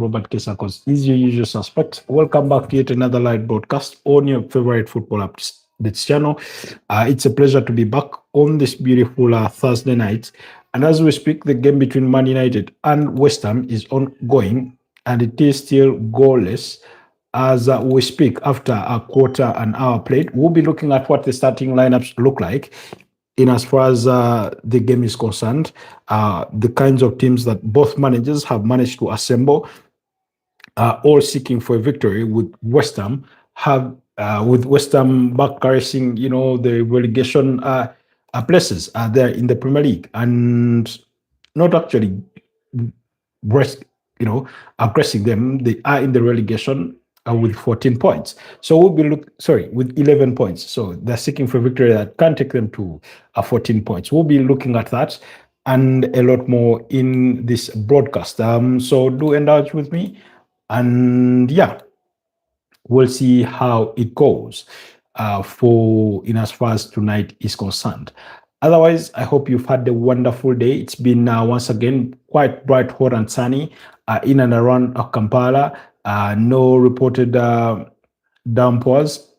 Robert Kesakos is your usual suspect. Welcome back to yet another live broadcast on your favorite football updates channel. It's a pleasure to be back on this beautiful Thursday night. And as we speak, the game between Man United and West Ham is ongoing, and it is still goalless as we speak. After a quarter an hour played, we'll be looking at what the starting lineups look like in as far as the game is concerned, the kinds of teams that both managers have managed to assemble, all seeking for a victory. With West Ham back caressing, the relegation places there in the Premier League, and not actually breast, aggressing them. They are in the relegation with 14 points. So we'll be with 11 points. So they're seeking for victory that can take them to 14 points. We'll be looking at that and a lot more in this broadcast. So do indulge with me, and yeah, we'll see how it goes for in as far as tonight is concerned. Otherwise, I hope you've had a wonderful day. It's been once again quite bright, hot, and sunny in and around Kampala. No reported downpours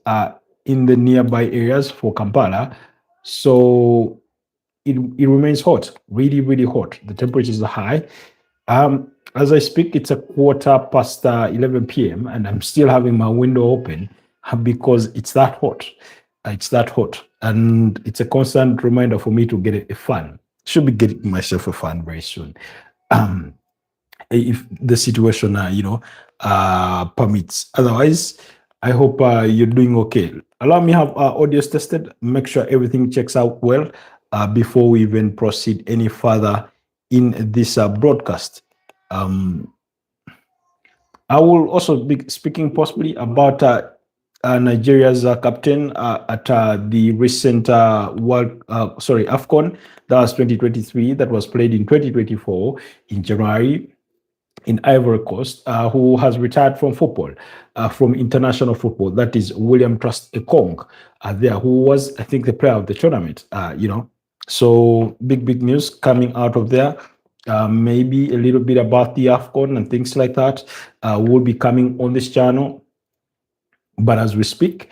in the nearby areas for Kampala. So it remains hot, really, really hot. The temperatures are high. As I speak, it's a quarter past 11 p.m. and I'm still having my window open because it's that hot. It's that hot. And it's a constant reminder for me to get a fan. Should be getting myself a fan very soon. If the situation, permits. Otherwise, I hope you're doing okay. Allow me to have audios tested. Make sure everything checks out well before we even proceed any further in this broadcast. I will also be speaking possibly about Nigeria's captain at the recent AFCON, that was 2023, that was played in 2024 in January in Ivory Coast, who has retired from football, from international football. That is William Trust Ekong, who was, I think, the player of the tournament. So big news coming out of there. Maybe a little bit about the AFCON and things like that will be coming on this channel. But as we speak,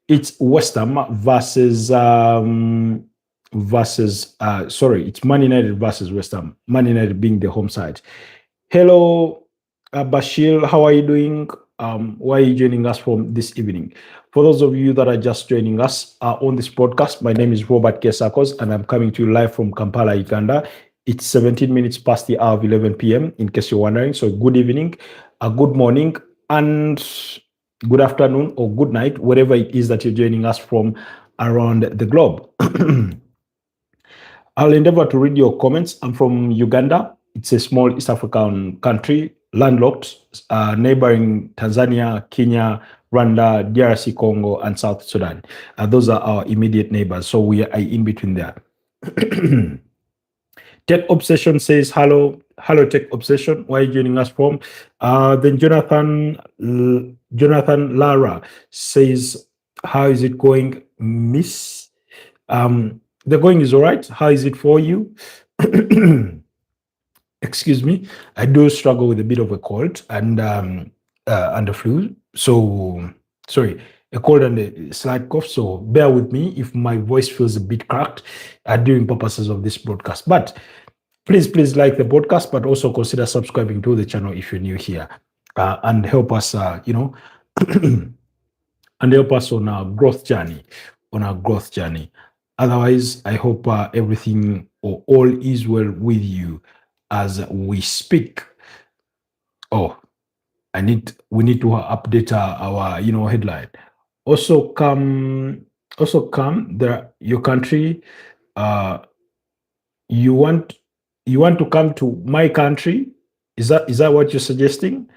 it's West Ham versus it's Man United versus West Ham. Man United being the home side. Hello, Bashir. How are you doing? Why are you joining us from this evening? For those of you that are just joining us on this podcast, my name is Robert Kesakos, and I'm coming to you live from Kampala, Uganda. It's 17 minutes past the hour of 11 p.m., in case you're wondering. So good evening, good morning, and good afternoon or good night, wherever it is that you're joining us from around the globe. I'll endeavor to read your comments. I'm from Uganda. It's a small East African country, landlocked, neighboring Tanzania, Kenya, Rwanda, DRC Congo, and South Sudan. Those are our immediate neighbors, so we are in between there. Tech Obsession says, hello, Tech Obsession. Where are you joining us from? Then Jonathan Lara says, how is it going, miss? The going is all right. How is it for you? Excuse me. I do struggle with a bit of a cold and the flu. So, sorry, a cold and a slight cough. So bear with me if my voice feels a bit cracked during purposes of this broadcast. But please like the podcast, but also consider subscribing to the channel if you're new here, and help us, and help us on our growth journey. Otherwise, I hope everything or all is well with you as we speak. Oh, we need to update our headline. Also come there, your country. You want to come to my country? Is that what you're suggesting?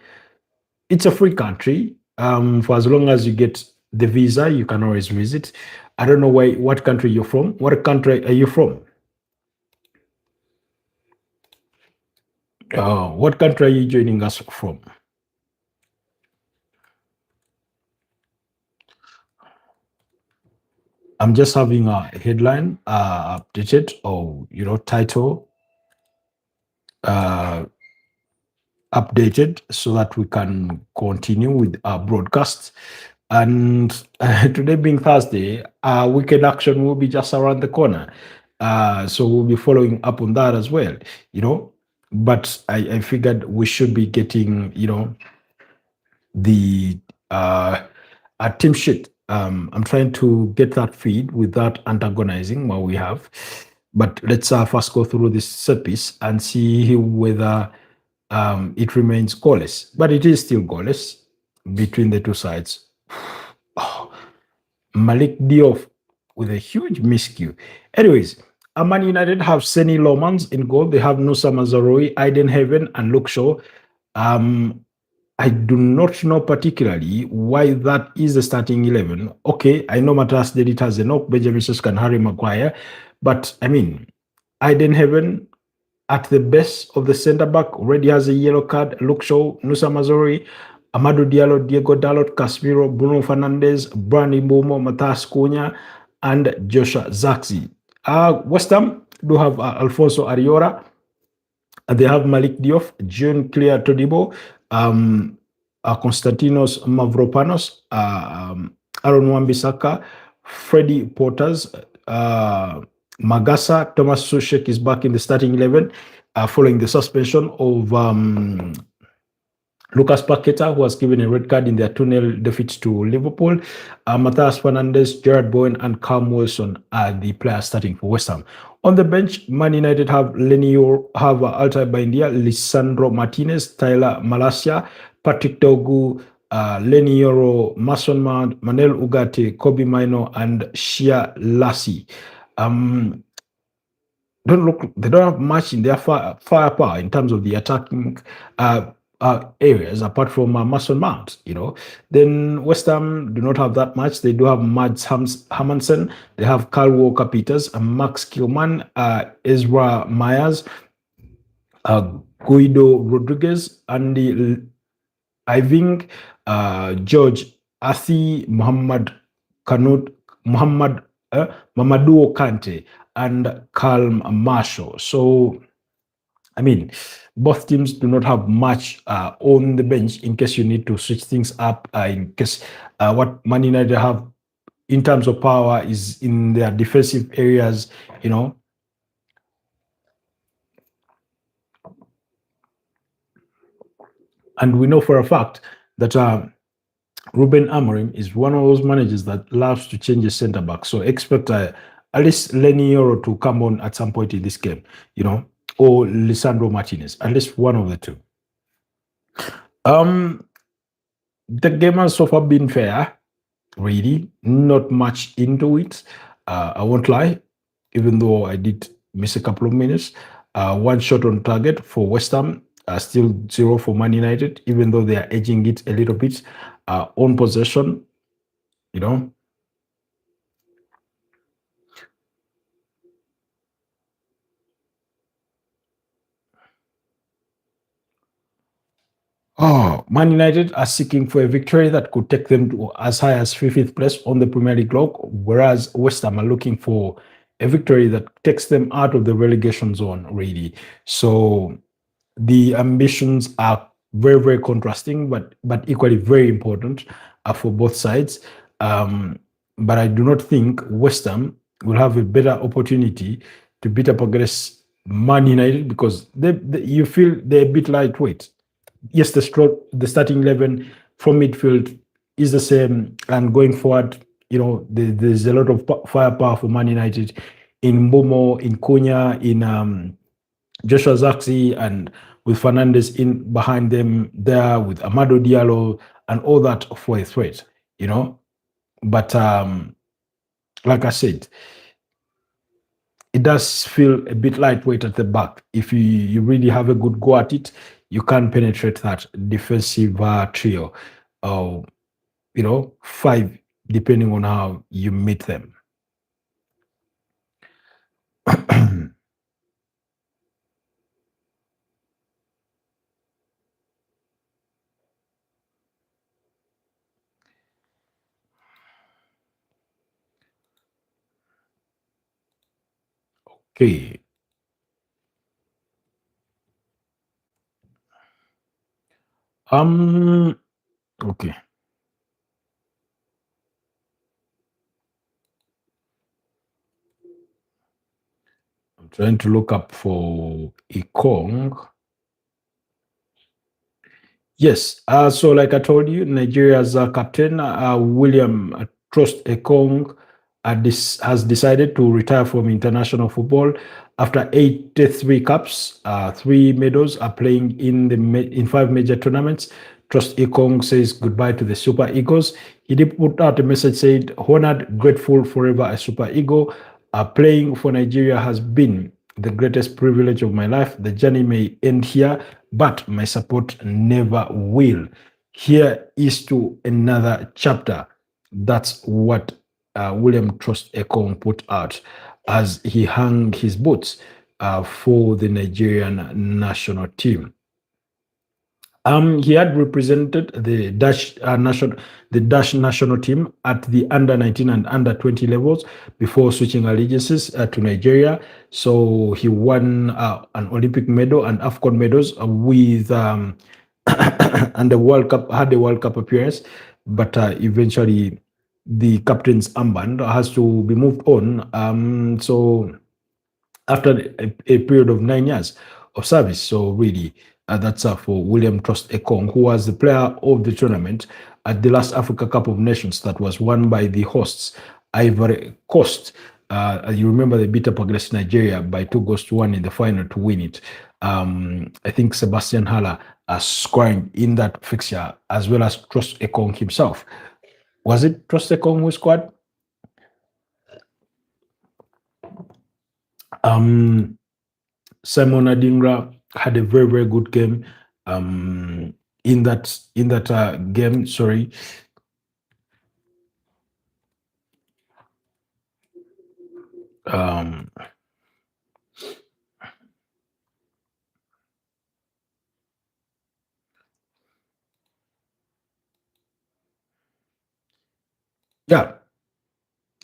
It's a free country. For as long as you get the visa, you can always visit. I don't know what country you're from. What country are you from? What country are you joining us from? I'm just having a headline updated, or title. updated so that we can continue with our broadcast. And today being Thursday, weekend action will be just around the corner. So we'll be following up on that as well, you know. But I figured we should be getting, the team sheet. I'm trying to get that feed without antagonizing what we have. But let's first go through this set piece and see whether it remains goalless. But it is still goalless between the two sides. Oh, Malik Diouf with a huge miscue. Anyways, Man United have Seni Lomans in goal. They have Nusa Mazaroi, Aiden Haven, and Luke Shaw. Um, I do not know particularly why that is the starting 11. Okay, I know Matas did it as a knock, Benjamin Sesko and Harry Maguire, but I mean, Aiden Heaven at the best of the centre back already has a yellow card. Luke Shaw, Nusa Mazori, Amadou Diallo, Diego Dalot, Casemiro, Bruno Fernandes, Brani Mbomo, Matas Cunha, and Joshua Zaxi. West Ham do have Alfonso Ariora, they have Malik Diouf, June Clear Todibo, Konstantinos Mavropanos, Aaron Wan-Bissaka, Freddie Porters, Magasa, Thomas Sushek is back in the starting 11 following the suspension of Lucas Paqueta, who was given a red card in their 2-0 defeat to Liverpool. Matthias Fernandes, Gerard Bowen, and Callum Wilson are the players starting for West Ham. On the bench, Man United have Altai Baindia, Lisandro Martinez, Tyler Malasia, Patrick Dogu, Lenny Yoro, Mason Mount, Manel Ugarte, Kobe Mino, and Shia Lassie. They don't have much in their firepower in terms of the attacking areas apart from Mason Mount, Then West Ham do not have that much. They do have Mads Hermansen, they have Carl Walker Peters, Max Kilman, Ezra Myers, Guido Rodriguez, Andy Iving, George Athi, Mamadou Kante, and Calm Marshall. So, I mean, both teams do not have much on the bench in case you need to switch things up. In case what Man United have in terms of power is in their defensive areas, And we know for a fact that Ruben Amorim is one of those managers that loves to change his centre back. So expect at least Lenny Yoro to come on at some point in this game, or Lisandro Martinez, at least one of the two. The game has so far been fair, really, not much into it. I won't lie, even though I did miss a couple of minutes. One shot on target for West Ham, still 0 for Man United, even though they are edging it a little bit on possession, Oh, Man United are seeking for a victory that could take them to as high as fifth place on the Premier League log, whereas West Ham are looking for a victory that takes them out of the relegation zone, really. So the ambitions are very, very contrasting, but equally very important for both sides. But I do not think West Ham will have a better opportunity to beat up against Man United because you feel they're a bit lightweight. Yes, the starting 11 from midfield is the same, and going forward, there's a lot of firepower for Man United in Mbomo, in Cunha, in Joshua Zaxi, and with Fernandes in behind them there with Amado Diallo and all that for a threat, But like I said, it does feel a bit lightweight at the back. If you really have a good go at it, you can penetrate that defensive trio, uh, 5, depending on how you meet them. Okay. Okay. I'm trying to look up for Ekong. Yes. So, like I told you, Nigeria's captain, William Trust Ekong, has decided to retire from international football after 83 caps, 3 medals, are playing in 5 major tournaments. Trust Ekong says goodbye to the Super Eagles. He did put out a message saying, "Honored, grateful, forever a Super Eagle. Playing for Nigeria has been the greatest privilege of my life. The journey may end here, but my support never will." Here is to another chapter. That's what William Trust Ekong put out as he hung his boots for the Nigerian national team. He had represented the Dutch national team at the under 19 and under 20 levels before switching allegiances to Nigeria. So he won an Olympic medal and AFCON medals with and the World Cup had a World Cup appearance, but eventually the captain's armband has to be moved on. So after a period of 9 years of service. So really, that's for William Trust Ekong, who was the player of the tournament at the last Africa Cup of Nations that was won by the hosts, Ivory Coast. You remember they beat up against Nigeria by 2-1 in the final to win it. I think Sebastian Haller scoring in that fixture, as well as Trust Ekong himself. Was it Trust Ekong who scored? Simon Adingra had a very, very good game in that game. Sorry. Yeah.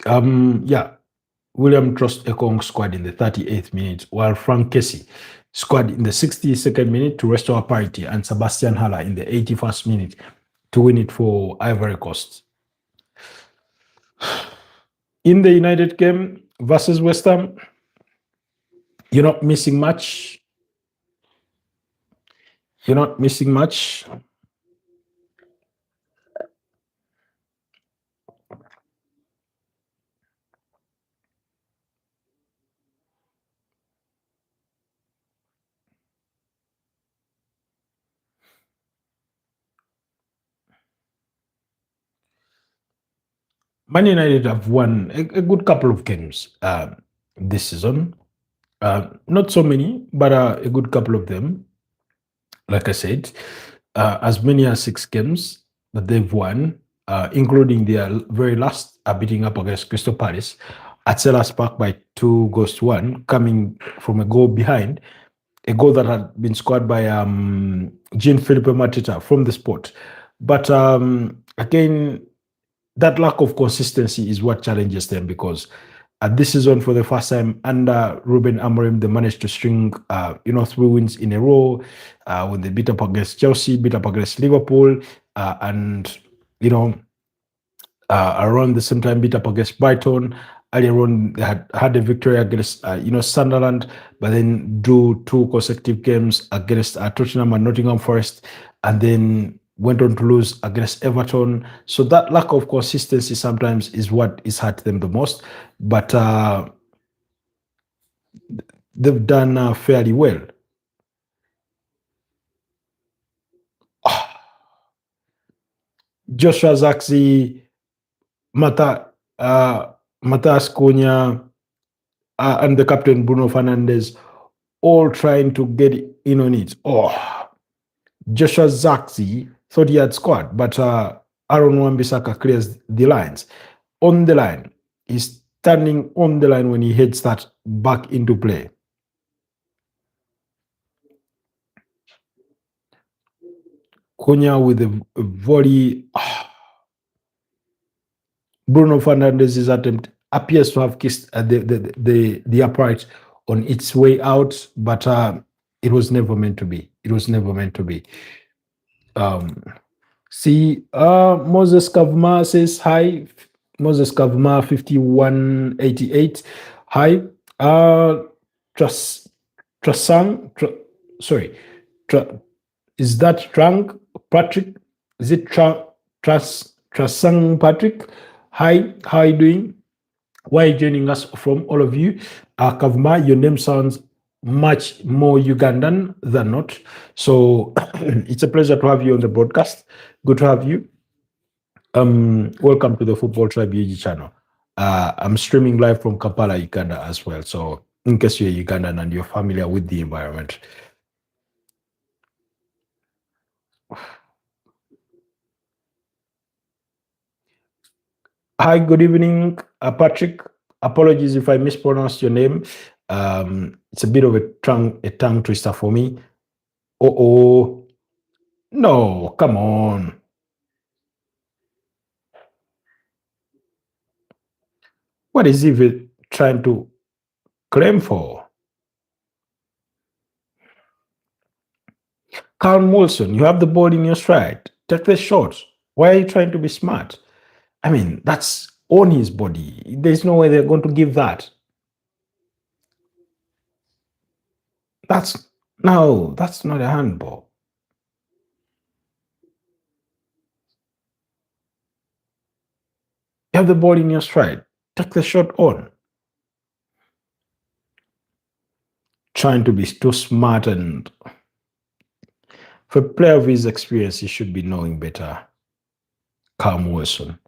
Yeah. William Trust Ekong scored in the 38th minute, while Frank Kessie scored in the 62nd minute to restore parity, and Sebastian Haller in the 81st minute to win it for Ivory Coast. In the United game versus West Ham, you're not missing much. You're not missing much. Man United have won a good couple of games this season. Not so many, but a good couple of them. Like I said, as many as 6 games that they've won, including their very last beating up against Crystal Palace at Selhurst Park by 2-1, coming from a goal behind, a goal that had been scored by Jean-Philippe Mateta from the spot. But again, that lack of consistency is what challenges them, because this season, for the first time under Ruben Amorim, they managed to string 3 wins in a row when they beat up against Chelsea, beat up against Liverpool, and around the same time beat up against Brighton. Earlier on, they had a victory against Sunderland, but then drew 2 consecutive games against Tottenham and Nottingham Forest, and then went on to lose against Everton. So that lack of consistency sometimes is what is hurt them the most. But they've done fairly well. Joshua Zirkzee, Matheus Cunha, and the captain Bruno Fernandes, all trying to get in on it. Joshua Zirkzee thought he had scored, but Aaron Wan-Bissaka clears the lines. On the line, he's standing on the line when he heads that back into play. Cunha with a volley. Bruno Fernandes's attempt appears to have kissed the upright on its way out, but it was never meant to be. It was never meant to be. Um, See, Moses Kavma says hi. Moses Kavma 5188. Hi. Tras Trasang. Sorry. Tra, is that Trang Patrick? Is it Trasang Patrick? Hi. How are you doing? Why are you joining us from all of you? Kavma, your name sounds much more Ugandan than not. So it's a pleasure to have you on the broadcast. Good to have you. Welcome to the Football Tribe UG channel. I'm streaming live from Kampala, Uganda as well. So in case you're Ugandan and you're familiar with the environment. Hi, good evening, Patrick. Apologies if I mispronounced your name. It's a bit of a tongue twister for me. Oh, no, come on. What is he even trying to claim for? Carl Molson, you have the ball in your stride. Take the shot. Why are you trying to be smart? I mean, that's on his body. There's no way they're going to give that. That's no, that's not a handball. You have the ball in your stride. Take the shot on. Trying to be too smart, and for a player of his experience, he should be knowing better. Calm Wilson.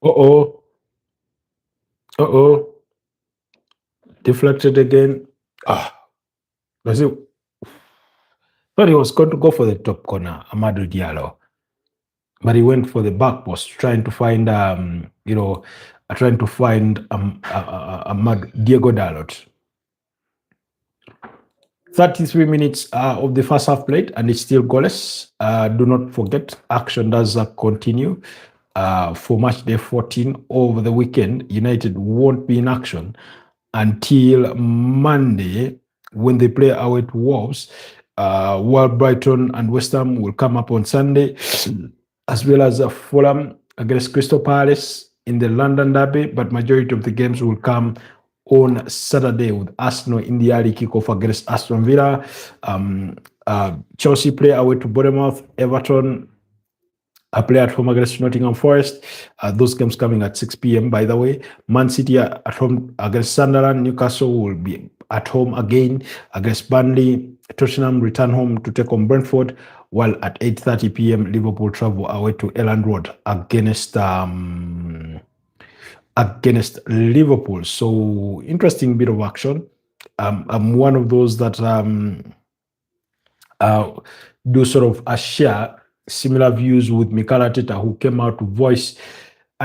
Uh-oh. Uh-oh. Deflected again. Was it? Thought he was going to go for the top corner, Amadou Diallo. But he went for the back post, trying to find, Diego Dalot. 33 minutes of the first half played, and it's still goalless. Do not forget, action does continue. For match day 14 over the weekend, United won't be in action until Monday when they play away to Wolves, while Brighton and West Ham will come up on Sunday, as well as Fulham against Crystal Palace in the London Derby, but majority of the games will come on Saturday with Arsenal in the early kickoff against Aston Villa. Chelsea play away to Bournemouth, Everton play at home against Nottingham Forest. Those games coming at 6 p.m. By the way, Man City at home against Sunderland. Newcastle will be at home again against Burnley. Tottenham return home to take on Brentford, while at 8:30 p.m. Liverpool travel away to Elland Road against Liverpool. So interesting bit of action. I'm one of those that do sort of share similar views with Mikel Arteta, who came out to voice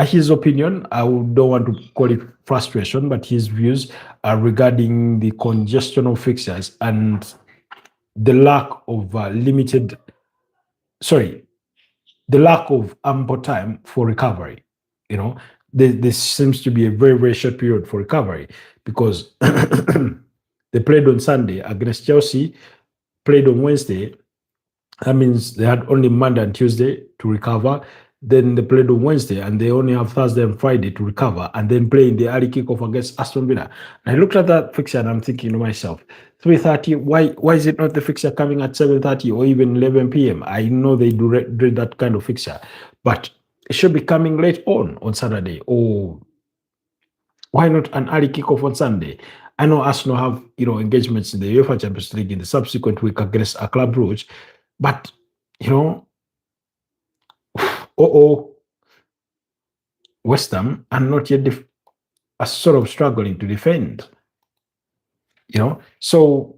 his opinion. I don't want to call it frustration, but his views regarding the congestion of fixtures and the lack of the lack of ample time for recovery. You know, there seems to be a very, very short period for recovery because they played on Sunday against Chelsea, played on Wednesday. That means they had only Monday and Tuesday to recover. Then they played on Wednesday and they only have Thursday and Friday to recover, and then play in the early kickoff against Aston Villa. And I looked at that fixture and I'm thinking to myself, 3:30, why is it not the fixture coming at 7:30 or even 11 p.m.? I know they do that kind of fixture, but it should be coming late on Saturday, or why not an early kickoff on Sunday? I know Arsenal have engagements in the UEFA Champions League in the subsequent week against a Club Brugge, but West Ham are not yet are sort of struggling to defend. So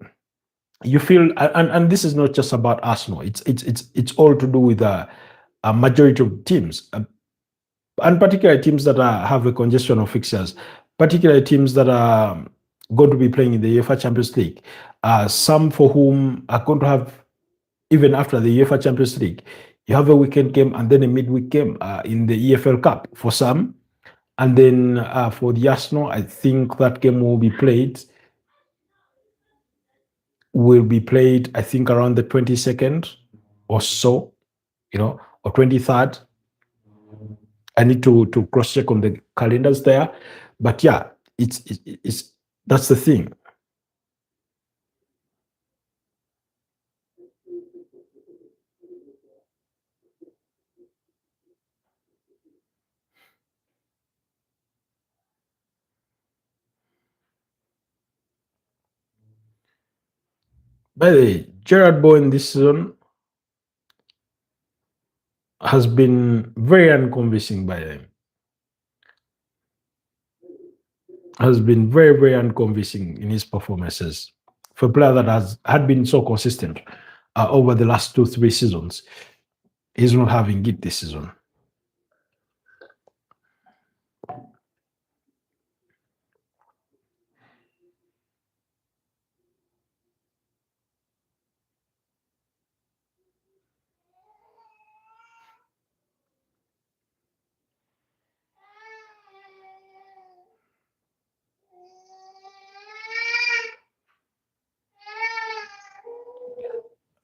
you feel, and this is not just about Arsenal. It's all to do with a majority of teams, and particularly teams that have a congestion of fixtures, particularly teams that are going to be playing in the UEFA Champions League, some for whom are going to have, even after the UEFA Champions League, you have a weekend game and then a midweek game in the EFL Cup for some. And then for the Arsenal, I think that game will be played, I think, around the 22nd or so, or 23rd. I need to cross check on the calendars there. But yeah, it's that's the thing. By the way, Gerard Bowen this season has been very unconvincing by them. Has been very, very unconvincing in his performances. For a player that had been so consistent over the last 2-3 seasons, he's not having it this season.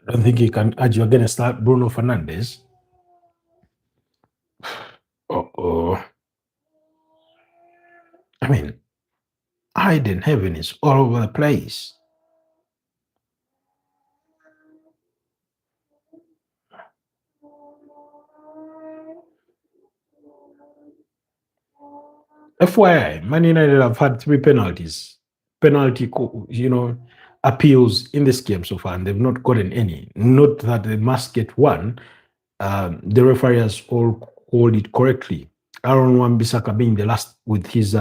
I don't think he can argue against that Bruno Fernandes. Uh-oh. I mean, Aiden Heaven is all over the place. FYI, Man United have had 3 penalty, appeals in this game so far, and they've not gotten any. Not that they must get one. The referee has all called it correctly. Aaron Wan-Bissaka being the last with his,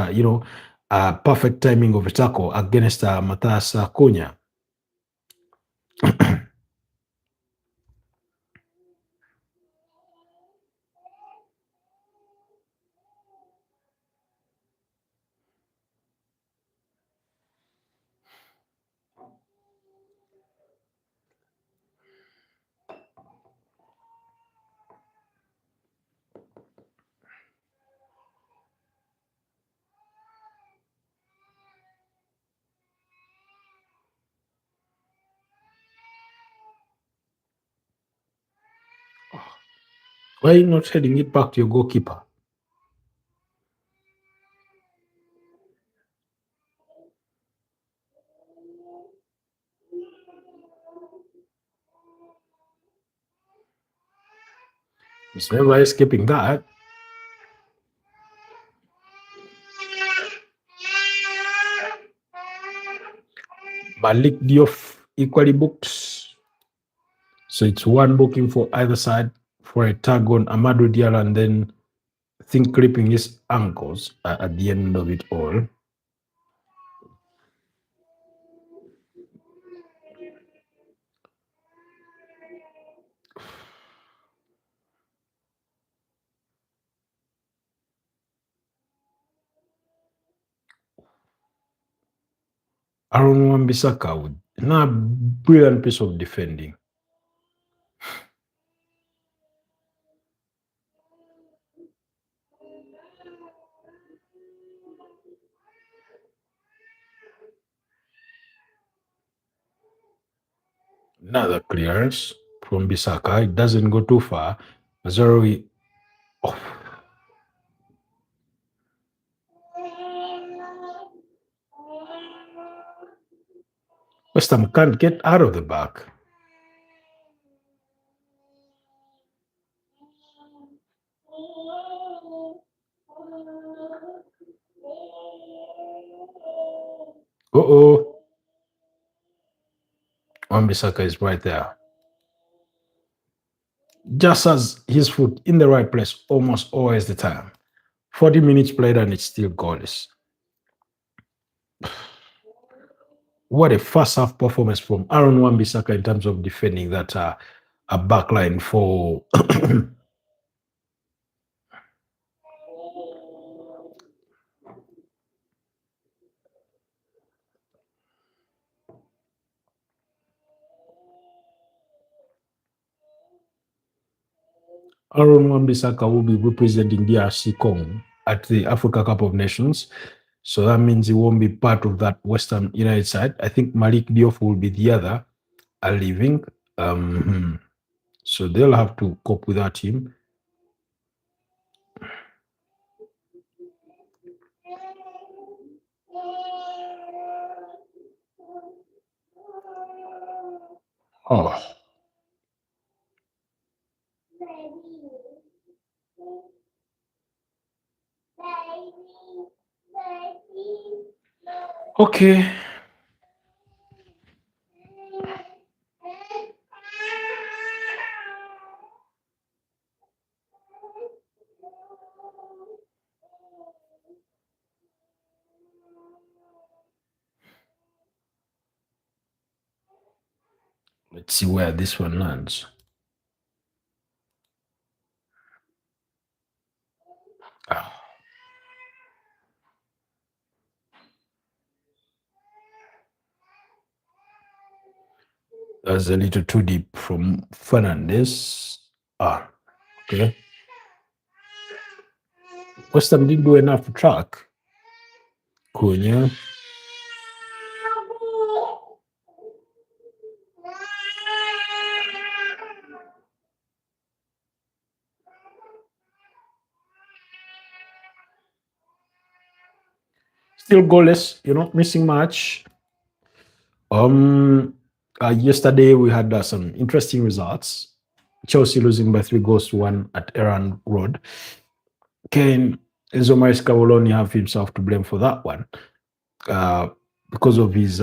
perfect timing of a tackle against Matthias Cunha. Why are you not heading it back to your goalkeeper? He's never escaping that. Malik Diouf equally booked. So it's one booking for either side for a tag on Amadou Diallo, and then I think clipping his ankles at the end of it all. Aaron Wan-Bissaka with a brilliant piece of defending. Another clearance from Bissaka. It doesn't go too far. Mazraoui. Oh. West Ham can't get out of the back. Uh-oh. Wan-Bissaka is right there. Just has his foot in the right place almost always the time. 40 minutes played and it's still goalless. What a first half performance from Aaron Wan-Bissaka in terms of defending that a backline for Aaron Wan-Bissaka will be representing DRC Congo at the Africa Cup of Nations. So that means he won't be part of that Western United side. I think Malik Diouf will be the other, are leaving. So they'll have to cope with that team. Oh. Okay. Let's see where this one lands. That's a little too deep from Fernandez. Okay. West Ham didn't do enough to track. Cunha. Still goalless, missing match. Yesterday we had some interesting results. Chelsea losing by 3-1 at Eran Road. Enzo Maresca will only have himself to blame for that one because of his,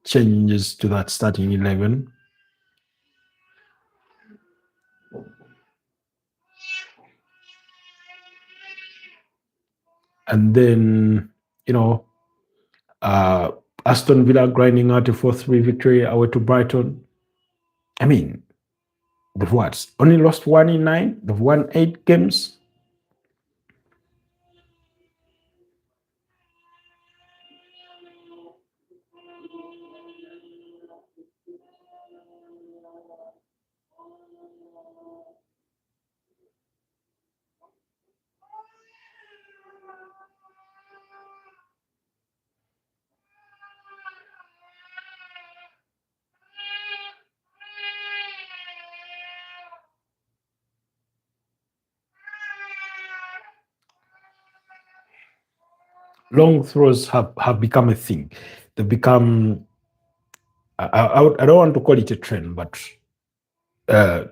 changes to that starting 11. And then, Aston Villa grinding out a 4-3 victory away to Brighton. I mean, they've what? Only lost 1 in 9? They've won 8 games. Long throws have become a thing. They've become, I don't want to call it a trend, but for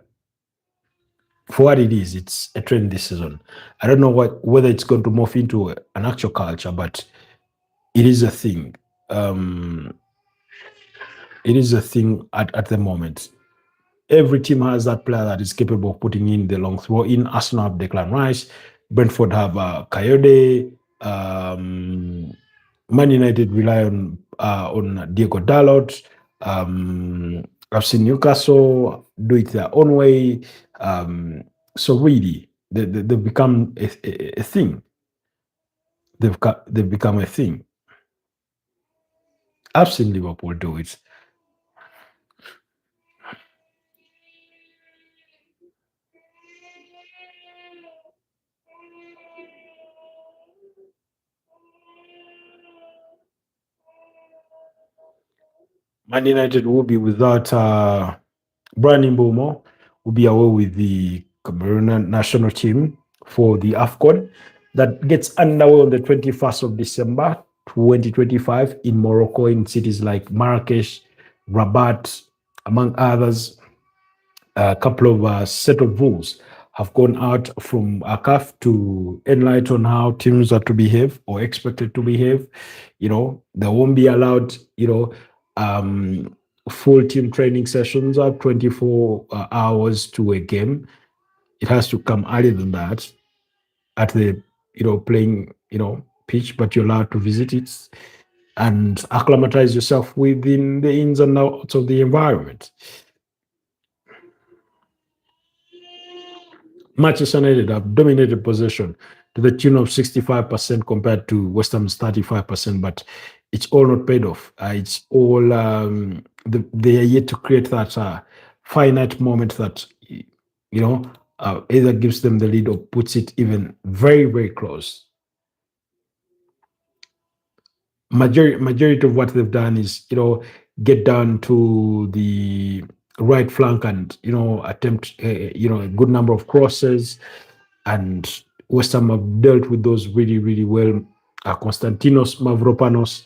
what it is, it's a trend this season. I don't know whether it's going to morph into an actual culture, but it is a thing. It is a thing at the moment. Every team has that player that is capable of putting in the long throw. In Arsenal have Declan Rice, Brentford have Coyote, Man United rely on Diego Dalot. I've seen Newcastle do it their own way. So really, they've become a thing. They've become a thing. I've seen Liverpool do it. Man United will be without Brian Mbeumo, will be away with the Cameroon national team for the AFCON that gets underway on the 21st of December 2025 in Morocco, in cities like Marrakesh, Rabat, among others. A couple of set of rules have gone out from ACAF to enlighten how teams are to behave or expected to behave. They won't be allowed, full team training sessions of 24 hours to a game. It has to come earlier than that at the, playing, pitch, but you're allowed to visit it and acclimatize yourself within the ins and outs of the environment. Manchester United have dominated possession to the tune of 65% compared to West Ham's 35%, but it's all not paid off. It's all they are yet to create that finite moment that either gives them the lead or puts it even very, very close. Majority of what they've done is, get down to the right flank and, attempt, a good number of crosses. And West Ham have dealt with those really, really well. Konstantinos Mavropanos,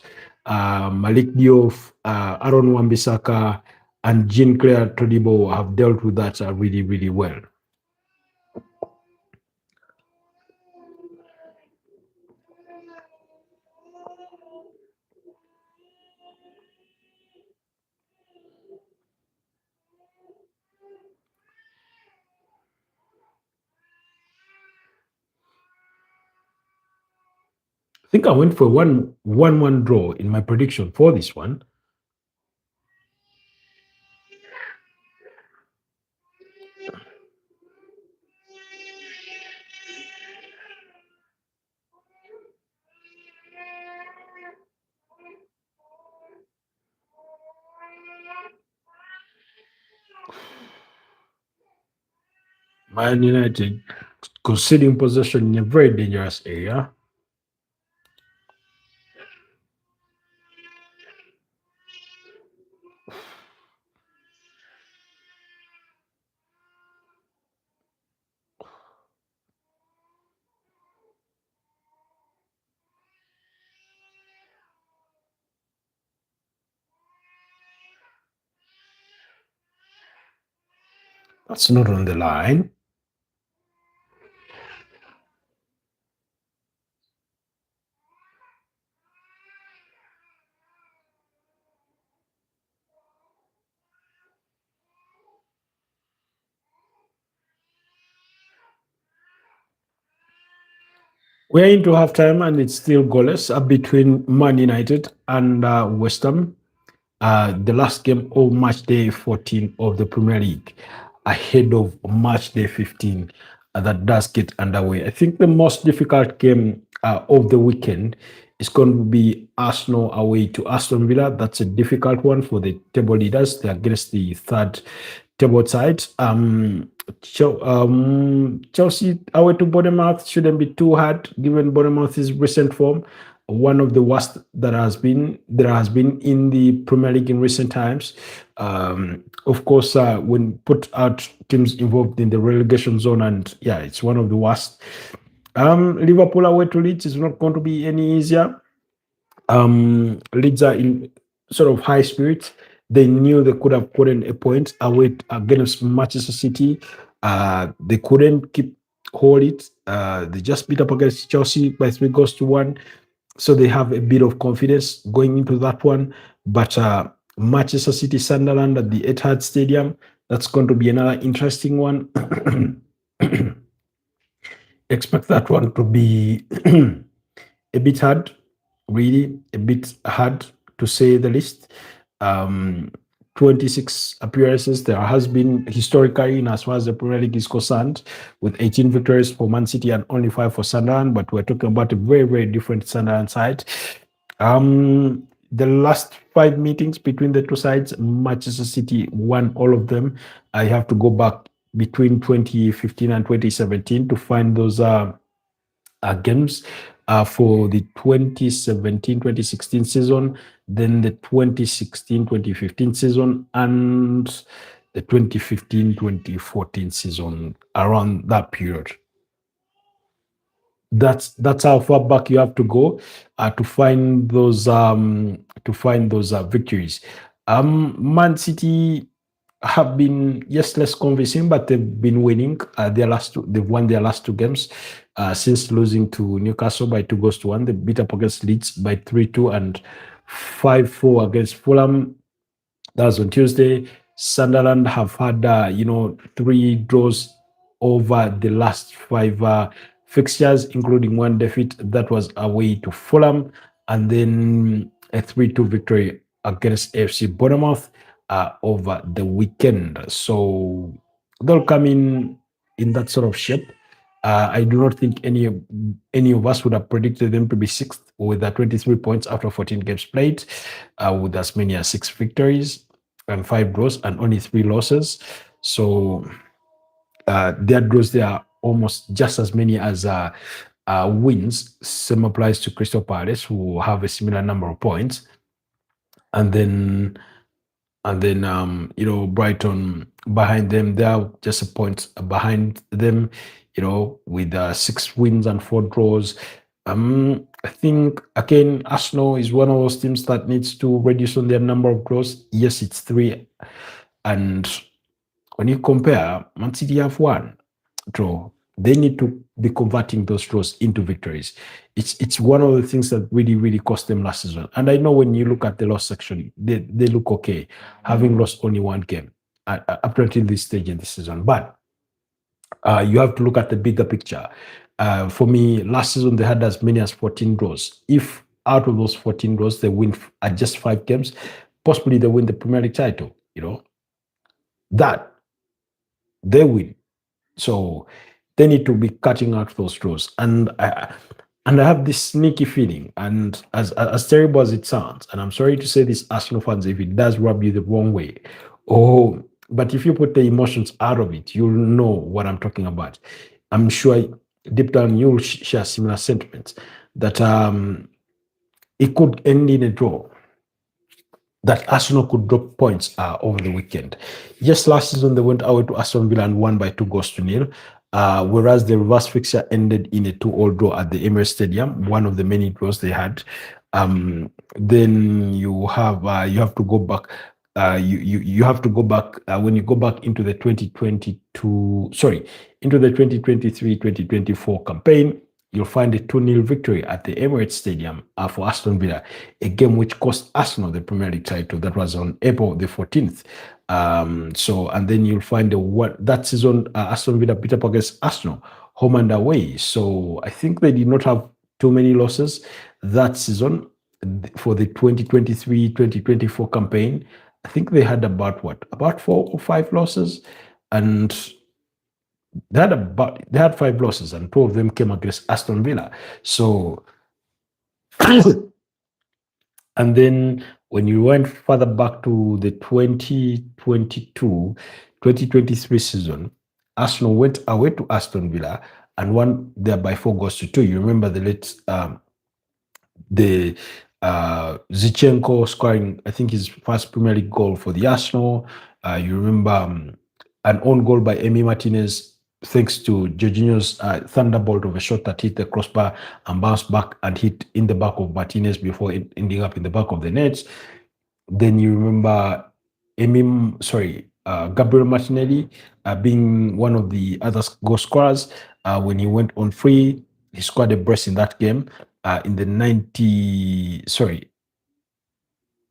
Malik Diouf, Aaron Wan-Bissaka, and Jean-Claire Todibo have dealt with that really, really well. I think I went for 1-1 draw in my prediction for this one. Man United conceding possession in a very dangerous area. That's not on the line. We're into halftime and it's still goalless between Man United and West Ham. The last game of match day 14 of the Premier League, ahead of match day 15 that does get underway. I think the most difficult game of the weekend is going to be Arsenal away to Aston Villa. That's a difficult one for the table leaders. They're against the third table side. Chelsea away to Bournemouth shouldn't be too hard given Bournemouth's recent form, one of the worst that has been in the Premier League in recent times. Of course, when put out teams involved in the relegation zone, and yeah, it's one of the worst. Liverpool away to Leeds is not going to be any easier. Leeds are in sort of high spirits. They knew they could have gotten a point away against Manchester City. They couldn't hold it. They just beat up against Chelsea by 3-1. So they have a bit of confidence going into that one. But Manchester City Sunderland at the Etihad Stadium, that's going to be another interesting one. Expect that one to be a bit hard, really a bit hard to say the least. 26 appearances there has been historically in as far as the Premier League is concerned, with 18 victories for Man City and only 5 for Sunderland, but we're talking about a very, very different Sunderland side. The last 5 meetings between the two sides, Manchester City won all of them. I have to go back between 2015 and 2017 to find those games for the 2017-2016 season, then the 2016-2015 season, and the 2015-2014 season, around that period. That's how far back you have to go to find those victories. Man City have been, yes, less convincing, but they've been winning they've won their last 2 games since losing to Newcastle by 2-1. They beat up against Leeds by 3-2 and 5-4 against Fulham. That was on Tuesday. Sunderland have had 3 draws over the last 5 fixtures, including 1 defeat that was away to Fulham, and then a 3-2 victory against AFC Bournemouth over the weekend. So they'll come in that sort of shape. I do not think any of us would have predicted them to be 6th with 23 points after 14 games played, with as many as 6 victories and 5 draws and only 3 losses. So their draws there are almost just as many as wins. Same applies to Crystal Palace, who have a similar number of points, and then Brighton behind them. They are just a point behind them, with 6 wins and 4 draws. I think again Arsenal is one of those teams that needs to reduce on their number of draws. Yes, it's 3, and when you compare, Man City have 1 draw. They need to be converting those draws into victories. It's one of the things that really, really cost them last season. And I know when you look at the loss section, they look okay, having lost only 1 game up until this stage in the season. But you have to look at the bigger picture. For me, last season they had as many as 14 draws. If out of those 14 draws they win at just 5 games, possibly they win the Premier League title. That they win. So they need to be cutting out those draws. And I have this sneaky feeling, and as terrible as it sounds, and I'm sorry to say this, Arsenal fans, if it does rub you the wrong way, but if you put the emotions out of it, you'll know what I'm talking about. I'm sure deep down you'll share similar sentiments that it could end in a draw, that Arsenal could drop points over the weekend. Yes, last season they went away to Aston Villa and won by 2-0, whereas the reverse fixture ended in a 2-all draw at the Emirates Stadium, one of the many draws they had. Then you have to go back. You have to go back when you go back into the 2023-2024 campaign. You'll find a 2-0 victory at the Emirates Stadium for Aston Villa, a game which cost Arsenal the Premier League title. That was on April the 14th. And then you'll find that season Aston Villa beat up against Arsenal, home and away. So I think they did not have too many losses that season for the 2023-2024 campaign. I think they had about 4 or 5 losses, and they had 5 losses, and 2 of them came against Aston Villa. So, and then when you went further back to the 2022-2023 season, Arsenal went away to Aston Villa and won there by 4-2. You remember the Zinchenko scoring, I think, his first Premier League goal for the Arsenal. You remember an own goal by Emi Martinez, thanks to Jorginho's thunderbolt of a shot that hit the crossbar and bounced back and hit in the back of Martinez before ending up in the back of the nets. Then you remember Gabriel Martinelli being one of the other goal scorers. When he went on free, he scored a brace in that game. In the 90,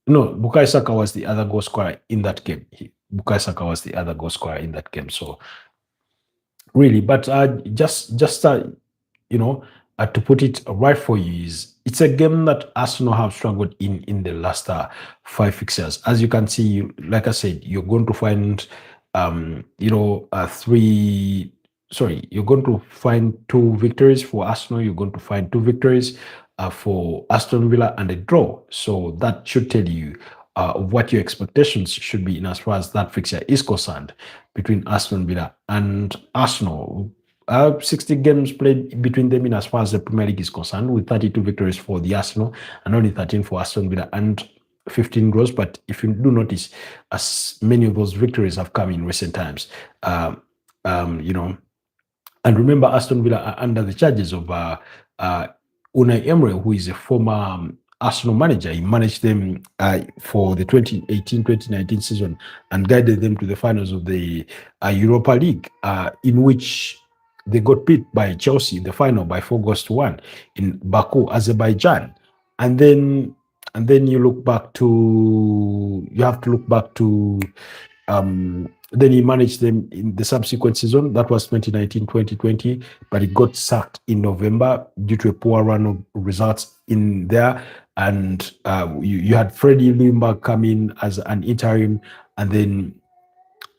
Bukayo Saka was the other goal scorer in that game. Bukayo Saka was the other goal scorer in that game. So really, but to put it right for you, it's a game that Arsenal have struggled in the last 5 fixtures. As you can see, like I said, you're going to find you're going to find 2 victories for Arsenal. You're going to find 2 victories for Aston Villa and a draw. So that should tell you what your expectations should be in as far as that fixture is concerned between Aston Villa and Arsenal. 60 games played between them in as far as the Premier League is concerned, with 32 victories for the Arsenal and only 13 for Aston Villa, and 15 draws. But if you do notice, as many of those victories have come in recent times, and remember, Aston Villa are under the charges of Unai Emery, who is a former Arsenal manager. He managed them for the 2018-2019 season and guided them to the finals of the Europa League, in which they got beat by Chelsea in the final by 4-1 in Baku, Azerbaijan. And then you have to look back to then he managed them in the subsequent season. That was 2019-2020, but he got sacked in November due to a poor run of results in there. And you had Freddie Ljungberg come in as an interim, and then,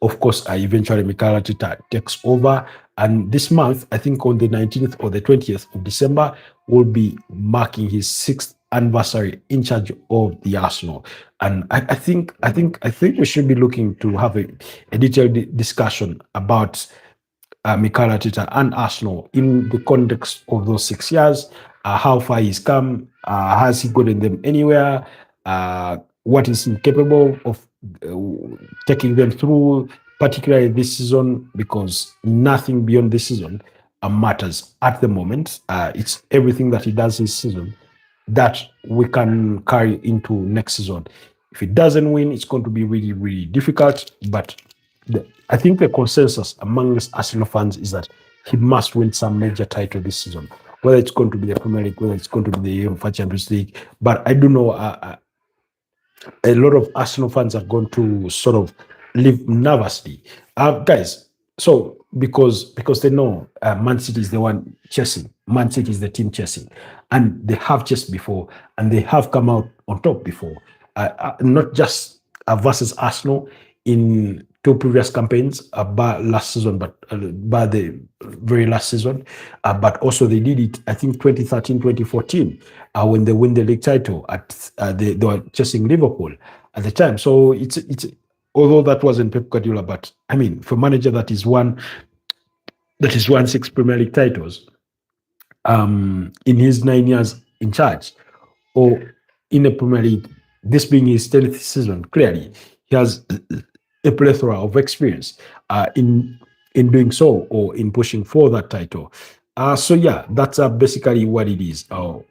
of course, eventually Mikel Arteta takes over. And this month, I think on the 19th or the 20th of December, will be marking his 6th anniversary in charge of the Arsenal. And I think we should be looking to have a detailed discussion about Mikel Arteta and Arsenal in the context of those 6 years, how far he's come, has he gotten them anywhere, what is he capable of taking them through, particularly this season, because nothing beyond this season matters at the moment. It's everything that he does this season that we can carry into next season. If it doesn't win, it's going to be really, really difficult. But I think the consensus amongst Arsenal fans is that he must win some major title this season, whether it's going to be the Premier League, whether it's going to be the UEFA Champions League. But I do know a lot of Arsenal fans are going to sort of live nervously, guys. So because they know Man City is the one chasing, Man City is the team chasing, and they have chased before, and they have come out on top before, not just versus Arsenal in 2 previous campaigns, by last season, but by the very last season, but also they did it, I think 2013, 2014, when they win the league title at they were chasing Liverpool at the time. So it's although that wasn't Pep Guardiola, but I mean, for a manager that is won 6 Premier League titles in his 9 years in charge, or in the Premier League, this being his 10th season, clearly he has a plethora of experience in doing so, or in pushing for that title. So yeah, that's basically what it is, or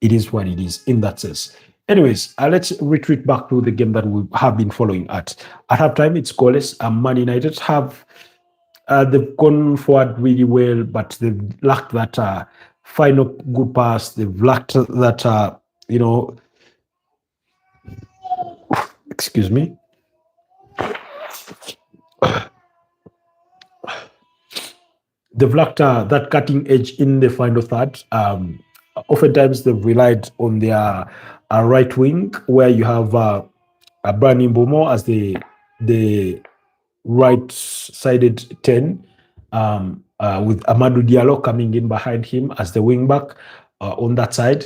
it is what it is in that sense. Anyways, let's retreat back to the game that we have been following at halftime. It's goalless. Man United have they've gone forward really well, but they've lacked that final good pass. They've lacked that excuse me. They've lacked that cutting edge in the final third. Oftentimes they've relied on their right wing, where you have Brian Mbeumo as the right-sided 10, with Amadou Diallo coming in behind him as the wing back on that side.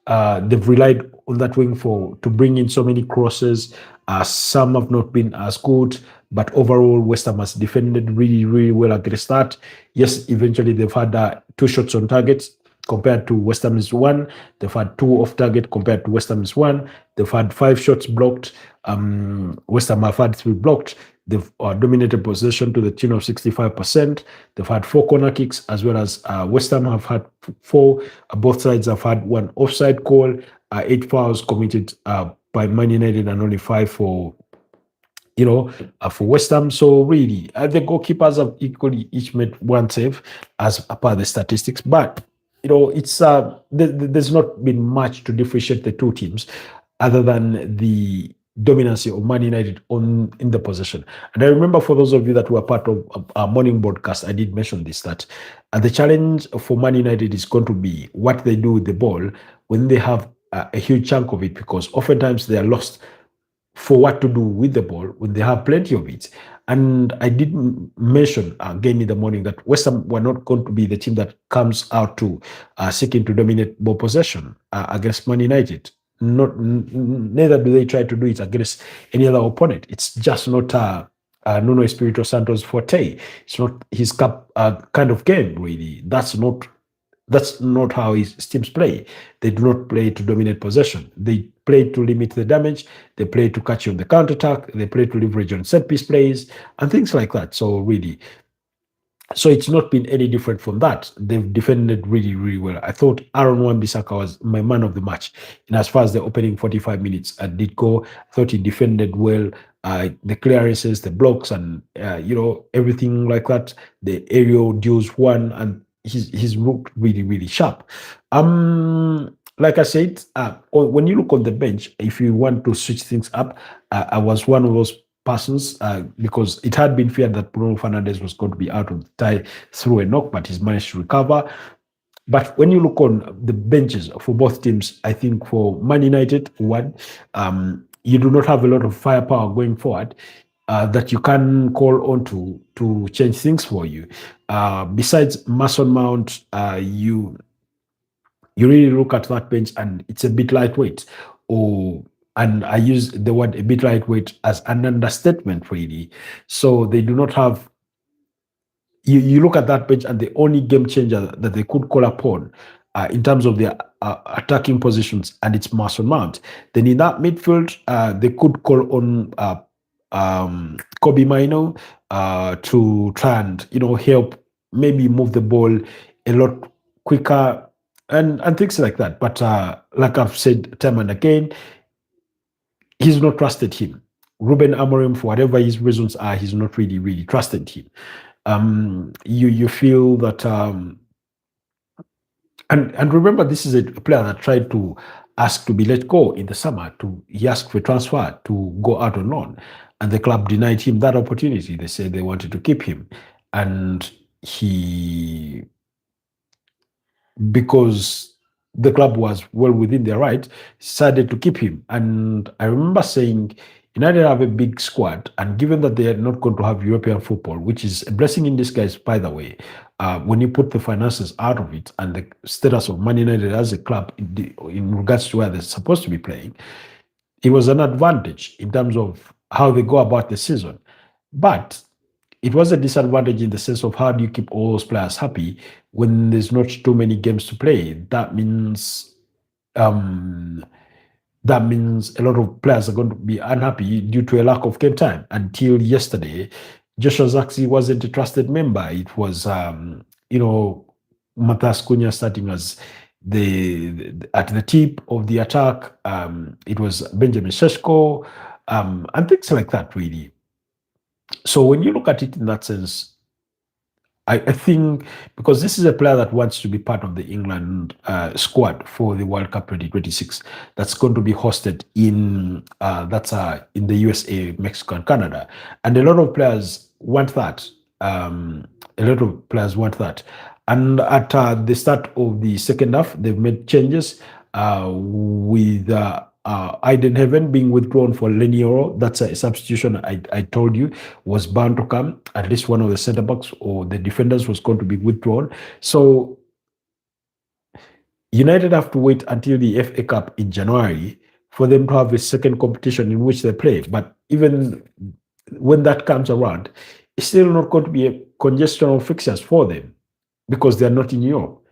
They've relied on that wing to bring in so many crosses. Some have not been as good, but overall West Ham has defended really, really well against that. Yes, eventually they've had 2 shots on target compared to West Ham's 1. They've had 2 off target compared to West Ham's 1. They've had 5 shots blocked. West Ham have had 3 blocked. They've dominated possession to the tune of 65%. They've had 4 corner kicks, as well as West Ham have had 4. Both sides have had 1 offside call, 8 fouls committed by Man United, and only 5 for West Ham. So really, the goalkeepers have equally each made 1 save as per the statistics. But it's there's not been much to differentiate the 2 teams, other than the dominancy of Man United in the possession. And I remember, for those of you that were part of our morning broadcast, I did mention this, that the challenge for Man United is going to be what they do with the ball when they have a huge chunk of it, because oftentimes they are lost for what to do with the ball when they have plenty of it. And I did mention again in the morning that West Ham were not going to be the team that comes out to seeking to dominate ball possession against Man United. Neither do they try to do it against any other opponent. It's just not Nuno Espirito Santo's forte. It's not his kind of game, really. That's not how his teams play. They do not play to dominate possession. They play to limit the damage. They play to catch you on the counter-attack. They play to leverage on set-piece plays and things like that. So really, it's not been any different from that. They've defended really, really well. I thought Aaron Wan-Bissaka was my man of the match. And as far as the opening 45 minutes did go, I thought he defended well. The clearances, the blocks, and everything like that. The aerial duels won, and he's looked really, really sharp. Like I said, when you look on the bench, if you want to switch things up, I was one of those persons, because it had been feared that Bruno Fernandes was going to be out of the tie through a knock, but he's managed to recover. But when you look on the benches for both teams, I think for Man United, you do not have a lot of firepower going forward that you can call on to change things for you. Besides Mason Mount, you really look at that bench and it's a bit lightweight. And I use the word a bit lightweight as an understatement, really. So they do not have you look at that bench, and the only game changer that they could call upon in terms of their attacking positions, and it's Mason Mount. Then in that midfield, they could call on Kobe Mino to try and help maybe move the ball a lot quicker and things like that. But like I've said time and again, he's not trusted him. Ruben Amorim, for whatever his reasons are, he's not really trusted him. You feel that and remember, this is a player that tried to ask to be let go in the summer. He asked for transfer to go out on loan, and the club denied him that opportunity. They said they wanted to keep him, and he, because the club was well within their right, decided to keep him. And I remember saying, United have a big squad, and given that they are not going to have European football, which is a blessing in disguise, by the way, when you put the finances out of it and the status of Man United as a club in regards to where they're supposed to be playing, it was an advantage in terms of how they go about the season. But it was a disadvantage in the sense of how do you keep all those players happy when there's not too many games to play. Um, that means a lot of players are going to be unhappy due to a lack of game time. Until yesterday, Joshua Zaxi wasn't a trusted member. It was Matas Cunha starting as at the tip of the attack. It was Benjamin Sesko, and things like that, really. So when you look at it in that sense, I think because this is a player that wants to be part of the England squad for the World Cup 2026, that's going to be hosted in in the USA, Mexico, and Canada, and a lot of players want that. A lot of players want that, and at the start of the second half, they've made changes with. Aiden Heaven being withdrawn for Lenioro. That's a substitution I told you was bound to come. At least one of the centre backs or the defenders was going to be withdrawn. So United have to wait until the FA Cup in January for them to have a second competition in which they play. But even when that comes around, it's still not going to be a congestion of fixtures for them because they're not in Europe.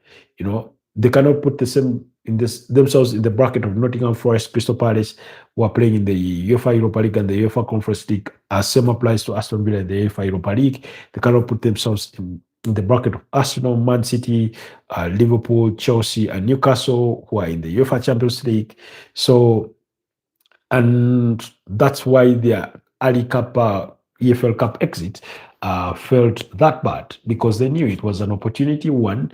They cannot put themselves in the bracket of Nottingham Forest, Crystal Palace, who are playing in the UEFA Europa League and the UEFA Conference League. As same applies to Aston Villa, the UEFA Europa League. They cannot put themselves in the bracket of Arsenal, Man City, Liverpool, Chelsea, and Newcastle, who are in the UEFA Champions League. So, and that's why their early Cup, EFL Cup exit felt that bad, because they knew it was an opportunity, one,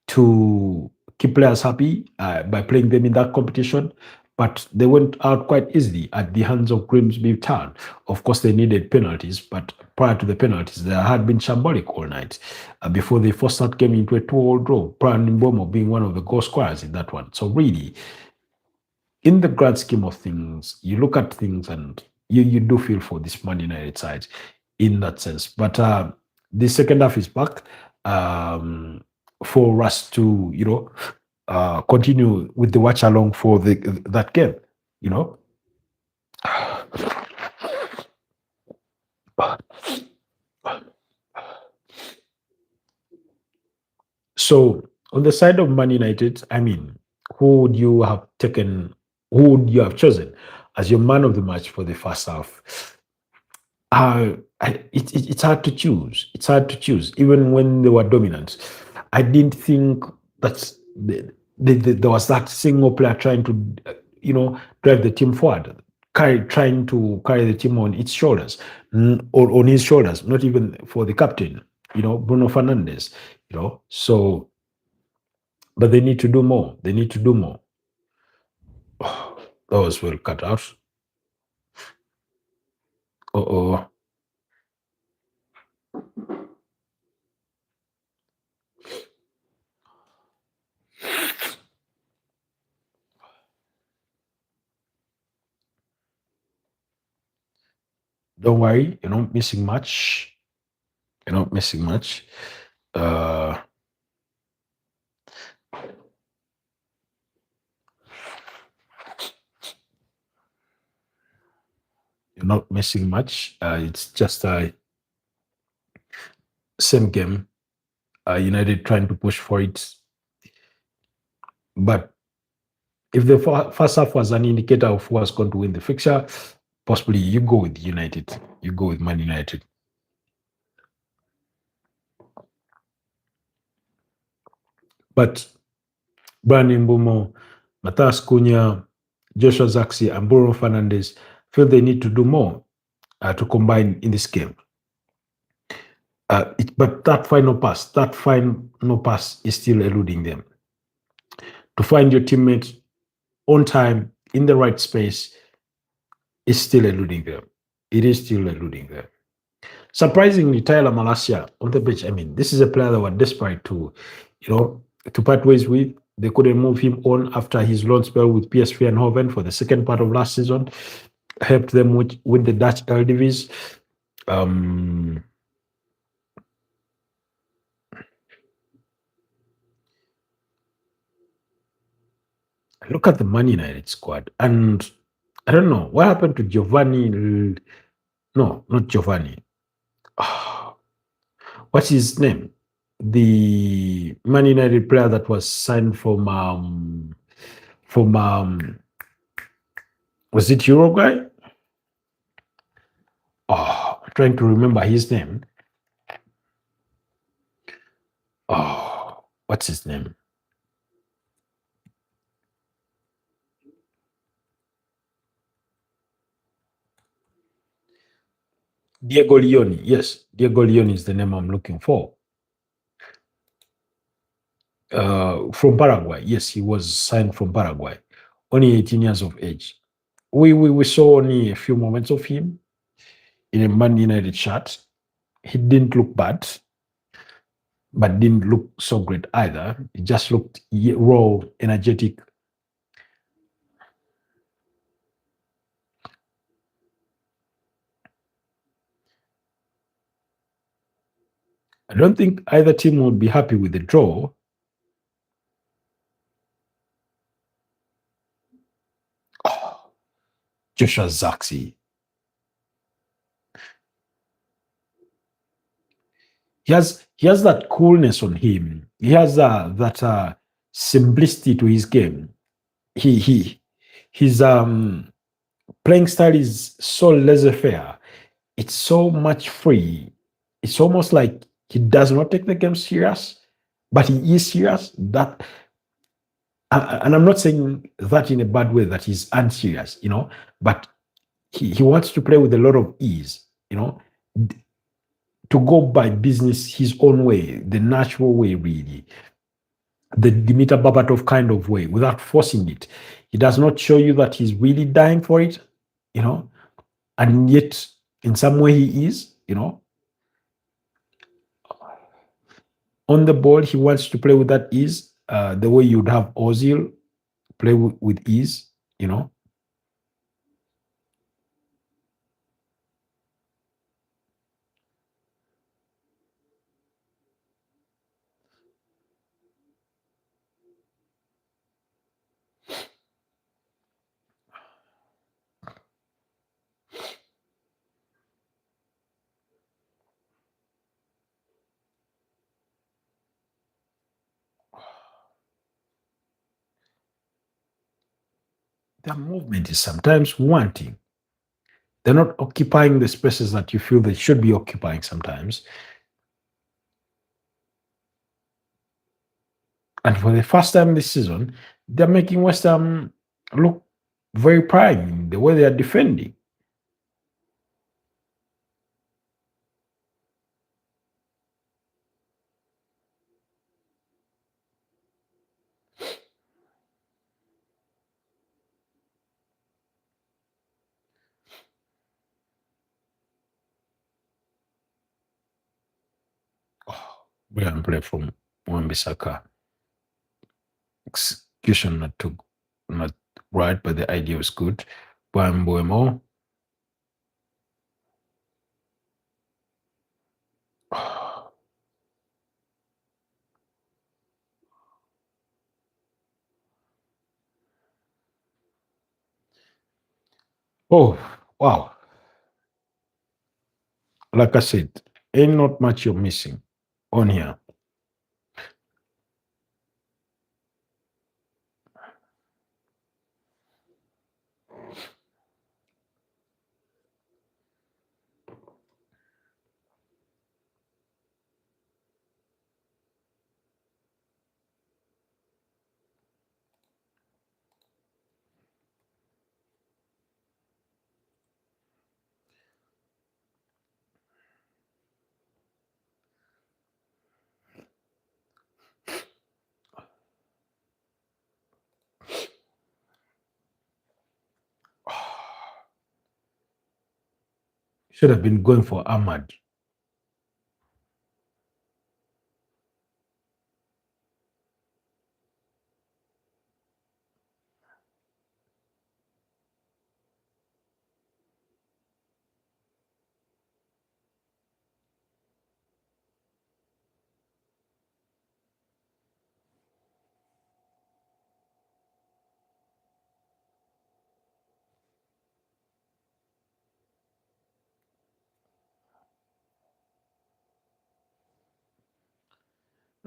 to keep players happy by playing them in that competition, but they went out quite easily at the hands of Grimsby Town. Of course, they needed penalties, but prior to the penalties, they had been shambolic all night before they forced that game into a 2-2 draw. Brian Mbomo being one of the goal scorers in that one. So really, in the grand scheme of things, you look at things and you do feel for this Man United side in that sense. But the second half is back for us to, continue with the watch along for that game, So on the side of Man United, I mean, who would you have taken? Who would you have chosen as your man of the match for the first half? It's hard to choose. It's hard to choose, even when they were dominant. I didn't think that there was that single player trying to, drive the team forward, trying to carry the team on its shoulders, or on his shoulders, not even for the captain, Bruno Fernandes, So, but they need to do more. They need to do more. Oh, that was well cut out. Uh-oh. Don't worry, you're not missing much. You're not missing much. Uh, you're not missing much. It's just same game. United trying to push for it. But if the first half was an indicator of who was going to win the fixture, possibly you go with United. You go with Man United. But Brandon Mbumo, Matthias Cunha, Joshua Zaxi, and Bruno Fernandes feel they need to do more to combine in this game. But that final pass is still eluding them. To find your teammate on time in the right space is still eluding them. It is still eluding them. Surprisingly, Tyler Malacia on the pitch. I mean, this is a player that were desperate to, to part ways with. They couldn't move him on after his loan spell with PSV Eindhoven for the second part of last season. Helped them with the Dutch Eredivisie. Look at the Man United squad, and I don't know what happened to Giovanni. No, not Giovanni. What's his name? The Man United player that was signed from was it Uruguay? Oh, I'm trying to remember his name. Oh, what's his name? Diego Leone. Yes, Diego Leone is the name I'm looking for. From Paraguay. Yes, he was signed from Paraguay. Only 18 years of age. We saw only a few moments of him in a Man United shirt. He didn't look bad, but didn't look so great either. He just looked raw, energetic. I don't think either team would be happy with the draw. Oh, Joshua Zaxi. He has that coolness on him. He has that simplicity to his game. His playing style is so laissez-faire. It's so much free. It's almost like he does not take the game serious, but he is serious. That, and I'm not saying that in a bad way that he's unserious, but he wants to play with a lot of ease, to go by business his own way, the natural way, really, the Dimitar Babatov kind of way, without forcing it. He does not show you that he's really dying for it, and yet in some way he is, on the ball, he wants to play with that ease, the way you'd have Ozil play with ease, Their movement is sometimes wanting. They're not occupying the spaces that you feel they should be occupying sometimes. And for the first time this season, they're making West Ham look very prime in the way they are defending. Oh, brilliant play from Wan-Bissaka. Execution not right, but the idea was good. Mbeumo. Oh, wow. Like I said, ain't not much you're missing. on here. Should have been going for Ahmad.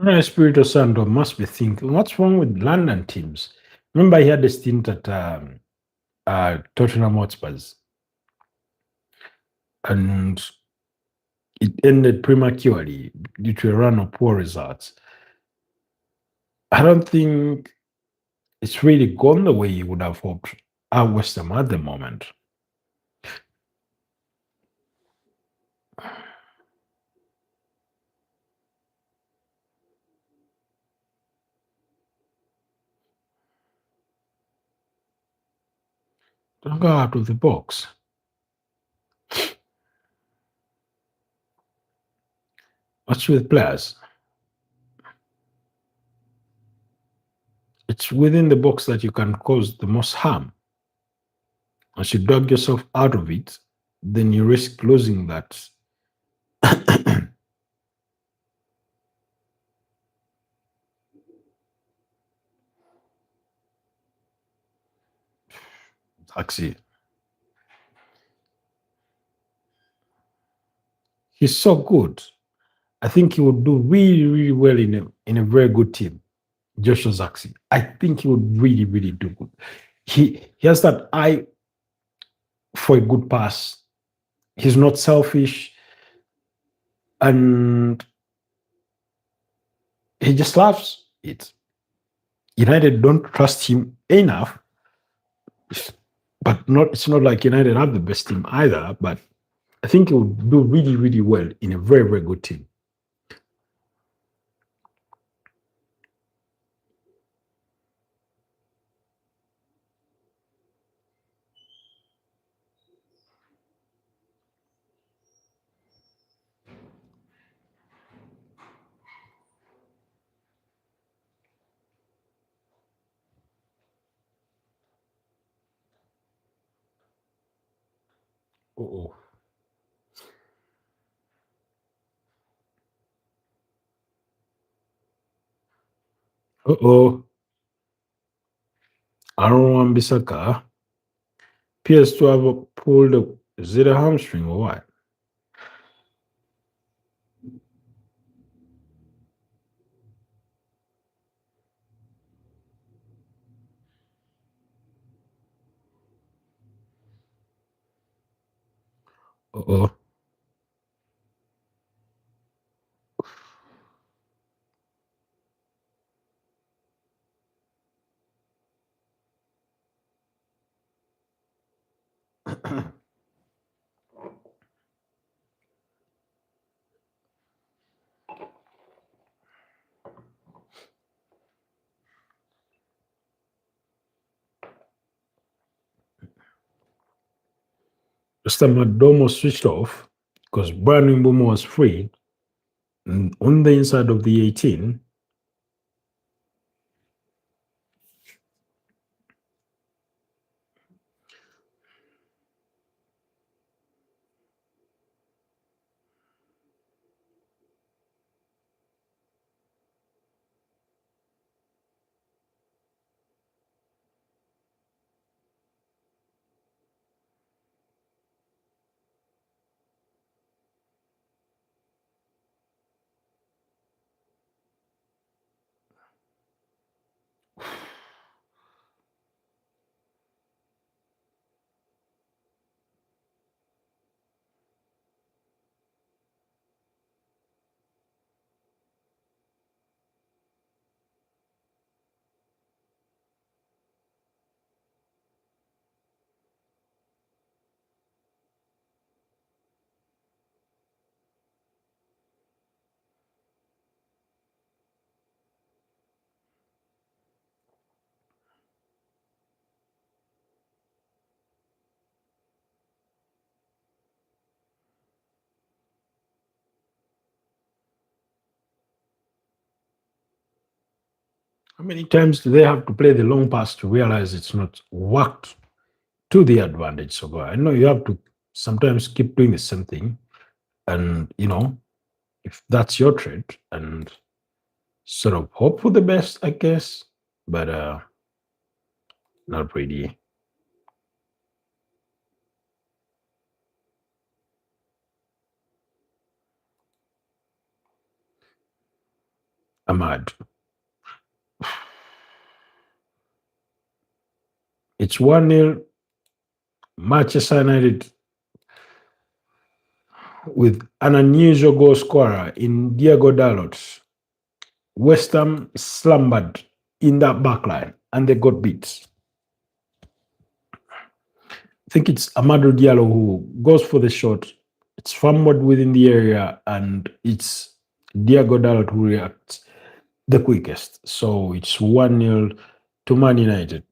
Espirito Santo must be thinking, what's wrong with London teams? Remember, he had a stint at Tottenham Hotspurs, and it ended prematurely due to a run of poor results. I don't think it's really gone the way you would have hoped at West Ham at the moment. Don't go out of the box. What's with players? It's within the box that you can cause the most harm. As you dug yourself out of it, then you risk losing that. Taxi. He's so good. I think he would do really, really well in a very good team. Joshua Zaxi. I think he would really, really do good. He has that eye for a good pass. He's not selfish, and he just loves it. United don't trust him enough, but not. It's not like United have the best team either. But I think he would do really, really well in a very, very good team. Oh, oh. Aaron Wan-Bissaka appears to have pulled a zero hamstring or what? Oh. Stamadoma switched off because Brian Wimbumo was free and on the inside of the 18. How many times do they have to play the long pass to realize it's not worked to the advantage? So I know you have to sometimes keep doing the same thing, and if that's your trade, and sort of hope for the best, I guess, but not really. Ahmad. It's 1-0 Manchester United with an unusual goal scorer in Diego Dalot. West Ham slumbered in that backline and they got beat. I think it's Amadou Diallo who goes for the shot. It's fumbled within the area and it's Diego Dalot who reacts the quickest. So it's 1-0 to Man United.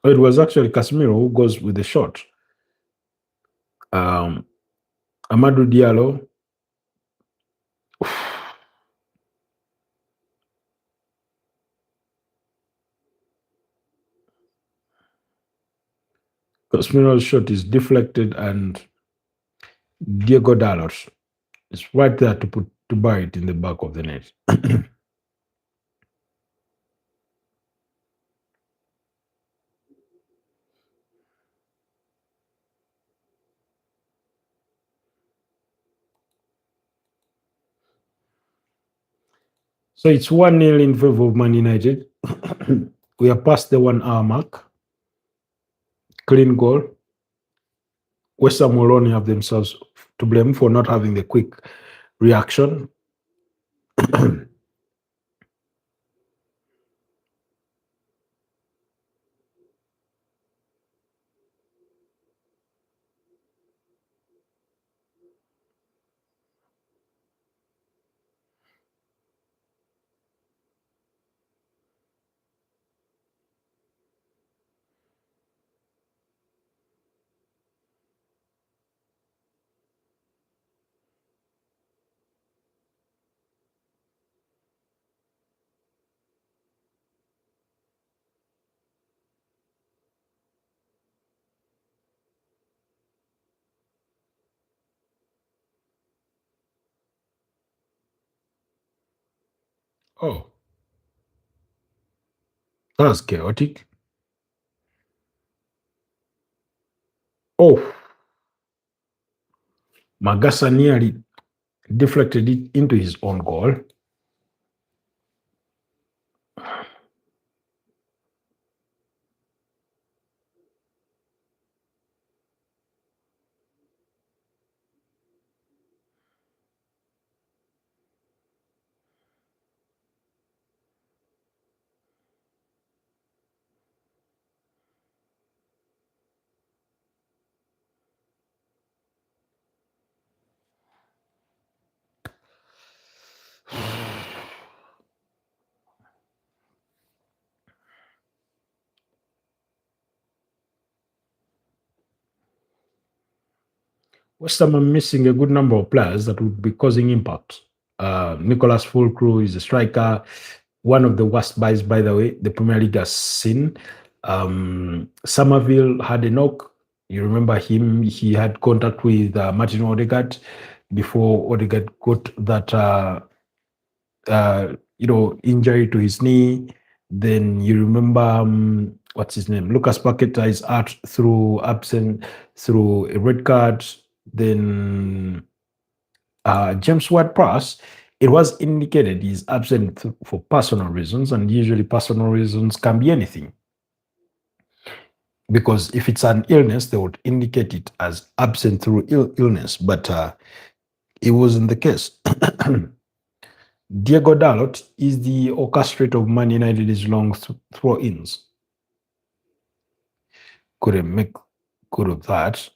It was actually Casemiro who goes with the shot. Amadou Diallo. Casemiro's shot is deflected and Diego Dalot is right there to buy it in the back of the net. So it's 1-0 in favor of Man United. We are past the 1 hour mark. Clean goal. West Ham will only have themselves to blame for not having the quick reaction. Oh, that's chaotic. Oh, Magasa nearly deflected it into his own goal. West Ham are missing a good number of players that would be causing impact. Nicholas Fulcru is a striker, one of the worst buys, by the way, the Premier League has seen. Somerville had a knock. You remember him? He had contact with Martin Odegaard before Odegaard got that injury to his knee. Then you remember what's his name? Lucas Paqueta is out through through a red card. Then James Ward-Prowse, it was indicated he's absent for personal reasons, and usually personal reasons can be anything. Because if it's an illness, they would indicate it as absent through illness, but it wasn't the case. Diego Dalot is the orchestrator of Man United's long throw-ins. Couldn't make good of that.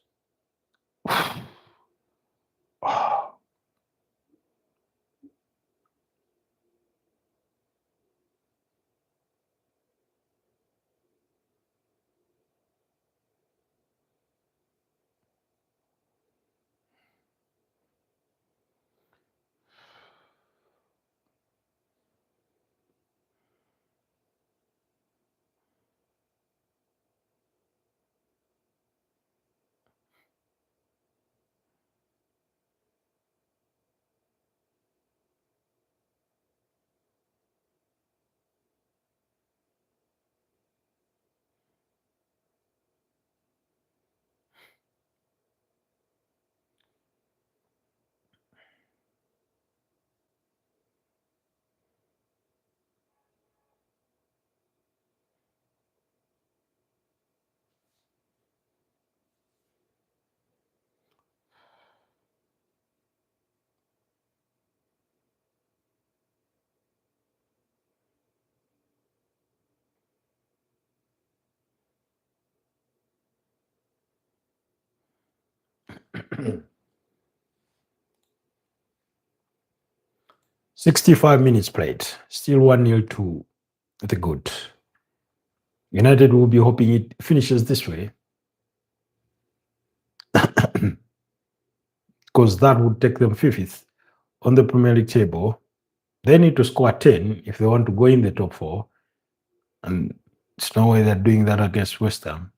65 minutes played. Still 1-0 to the good. United will be hoping it finishes this way because that would take them fifth on the Premier League table. They need to score 10 if they want to go in the top four. And it's no way they're doing that against West Ham.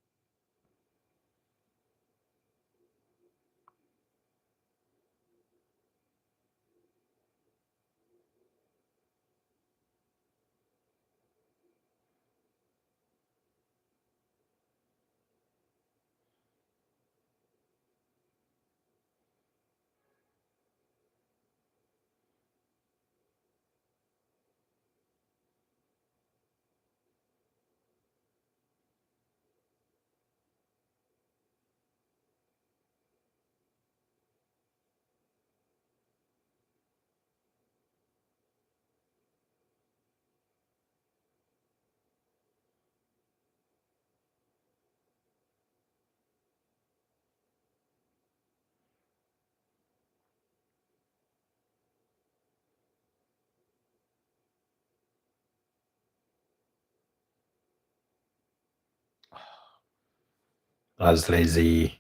As lazy.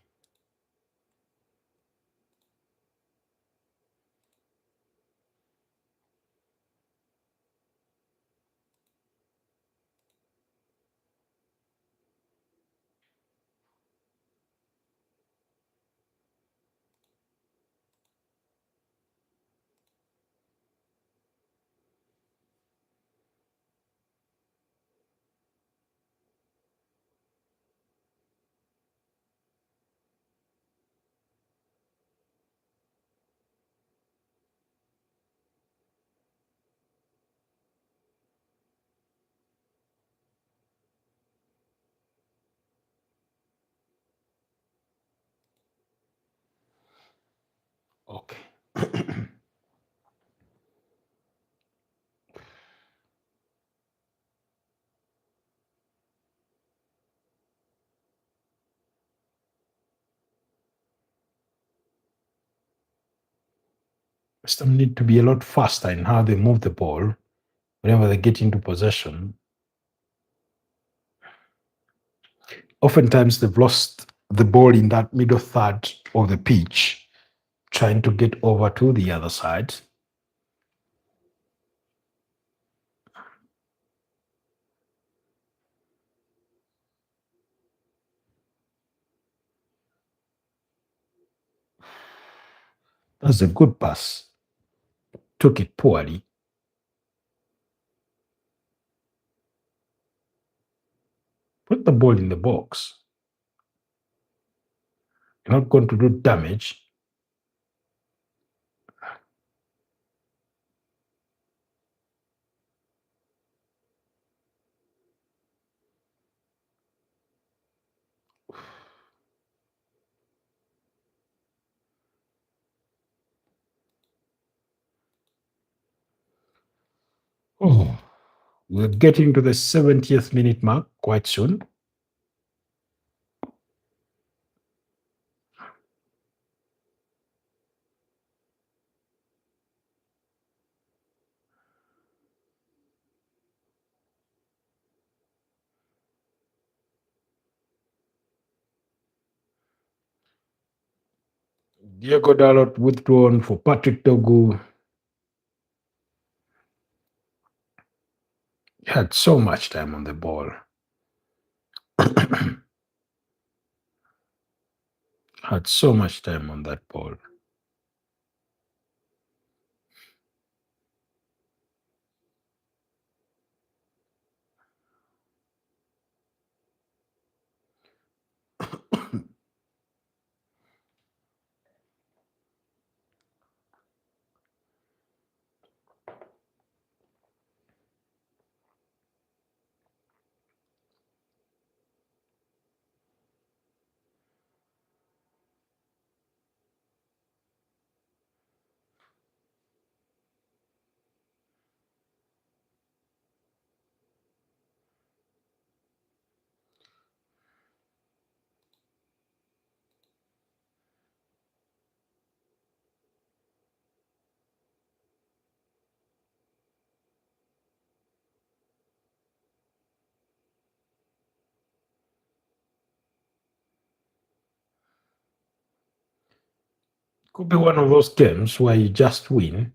Okay. West Ham need to be a lot faster in how they move the ball whenever they get into possession. Oftentimes they've lost the ball in that middle third of the pitch, trying to get over to the other side. That's a good pass. Took it poorly. Put the ball in the box. You're not going to do damage. Oh, we're getting to the 70th minute mark quite soon. Diego Dalot withdrawn for Patrick Dogu. He had so much time on the ball. Had so much time on that ball. Could be one of those games where you just win.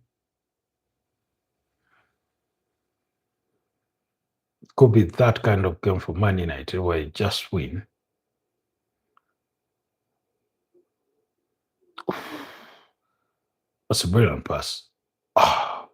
Could be that kind of game for Man United where you just win. That's a brilliant pass. Ah,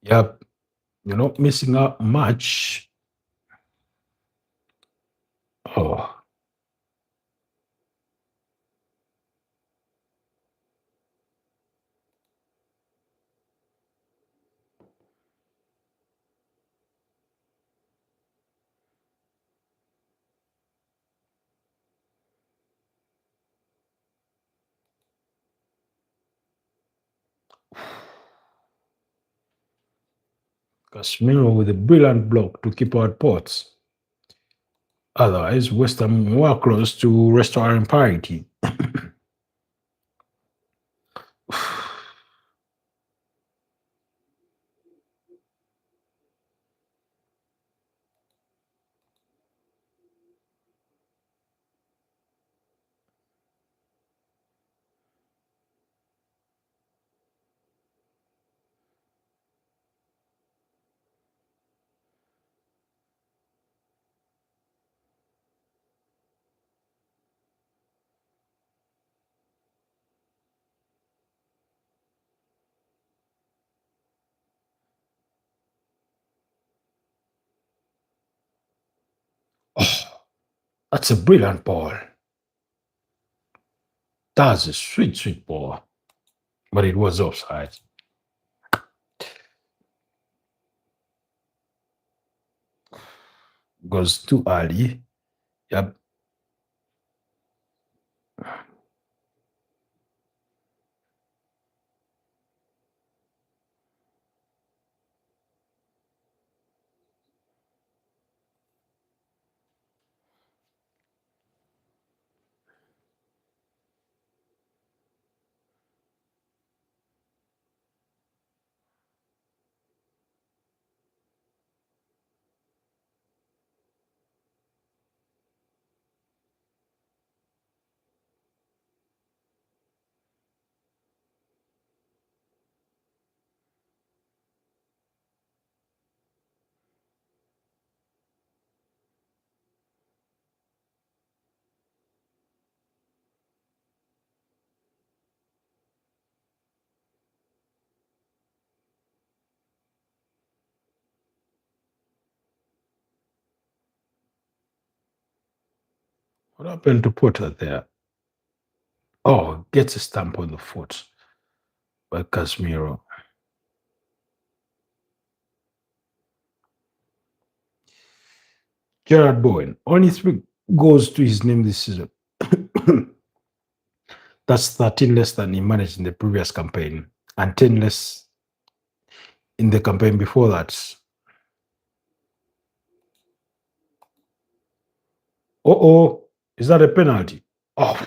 yep. You're not missing out much. Oh, Casemiro with a brilliant block to keep out Ports. Otherwise, West Ham were close to restoring parity. Oh, that's a brilliant ball. That's a sweet, sweet ball. But it was offside. Goes too early. Yep. What happened to Potter there? Oh, gets a stamp on the foot by Casemiro. Gerard Bowen, only 3 goals to his name this season. That's 13 less than he managed in the previous campaign and 10 less in the campaign before that. Oh, is that a penalty? Oh,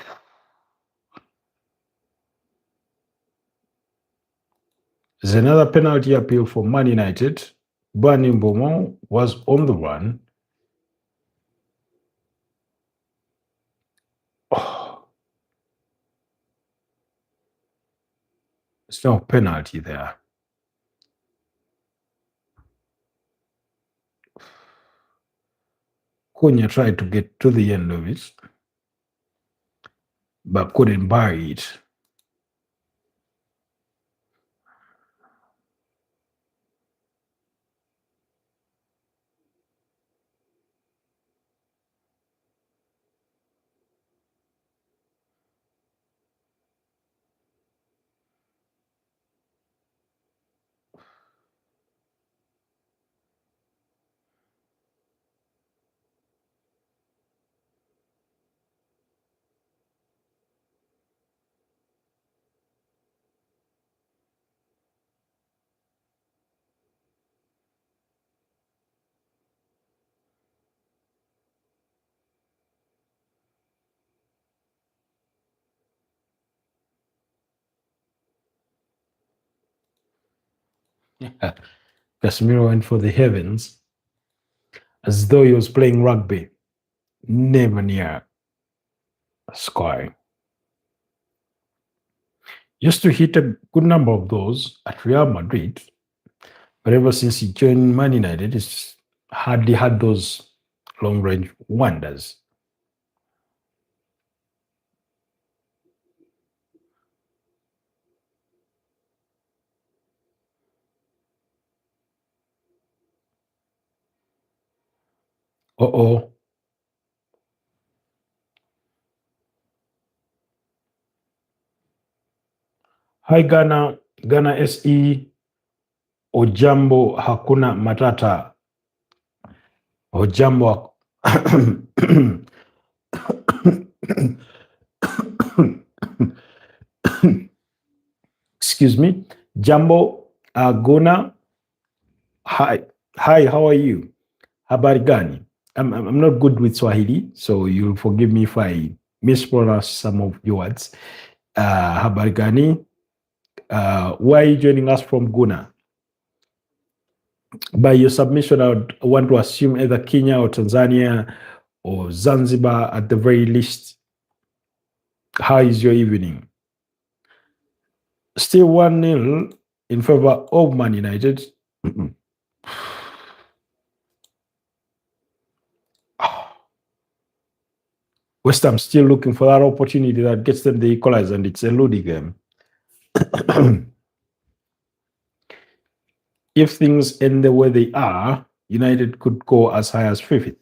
there's another penalty appeal for Man United. Bani Beaumont was on the run. Oh, there's no penalty there. Cunha tried to get to the end of it, but couldn't bury it. Casemiro went for the heavens as though he was playing rugby, never near scoring. Used to hit a good number of those at Real Madrid, but ever since he joined Man United, he's hardly had those long range wonders. Uh-oh. Hi Ghana, Ghana SE, Ojambo hakuna matata. Ojambo. Excuse me. Jambo Agona. Hi. Hi, how are you? Habari gani? I'm not good with Swahili, so you'll forgive me if I mispronounce some of your words. Habari gani? Why are you joining us from Guna? By your submission, I would want to assume either Kenya or Tanzania or Zanzibar at the very least. How is your evening? Still 1-0 in favor of Man United. West Ham still looking for that opportunity that gets them the equalizer, and it's a eluding them. If things end the way they are, United could go as high as 5th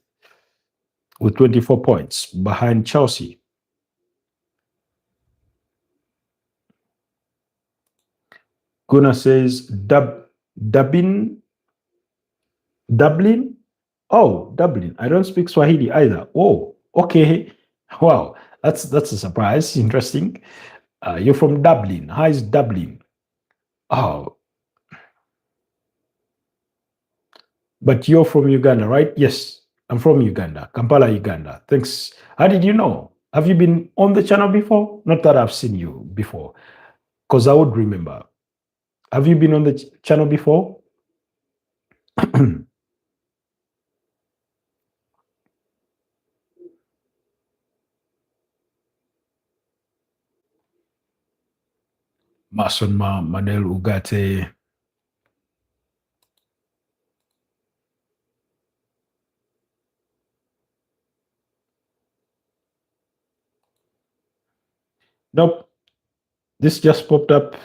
with 24 points behind Chelsea. Gunnar says Dublin. Oh, Dublin. I don't speak Swahili either. Oh, okay. Wow, that's a surprise. Interesting. You're from Dublin. How is Dublin? Oh, but you're from Uganda, right? Yes, I'm from Uganda, Kampala, Uganda. Thanks. How did you know? Have you been on the channel before? Not that I've seen you before, because I would remember. Have you been on the channel before? Mason Manel Ugate. Nope. This just popped up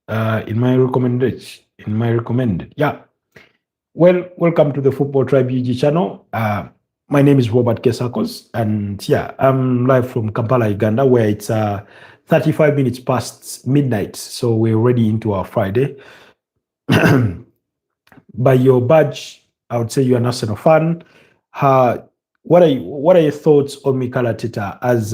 in my recommended. Yeah. Well, welcome to the Football Tribe UG channel. My name is Robert Kesakos, and yeah, I'm live from Kampala, Uganda, where it's 35 minutes past midnight. So we're already into our Friday. By your badge, I would say you're an Arsenal fan. What are your thoughts on Mikel Arteta? As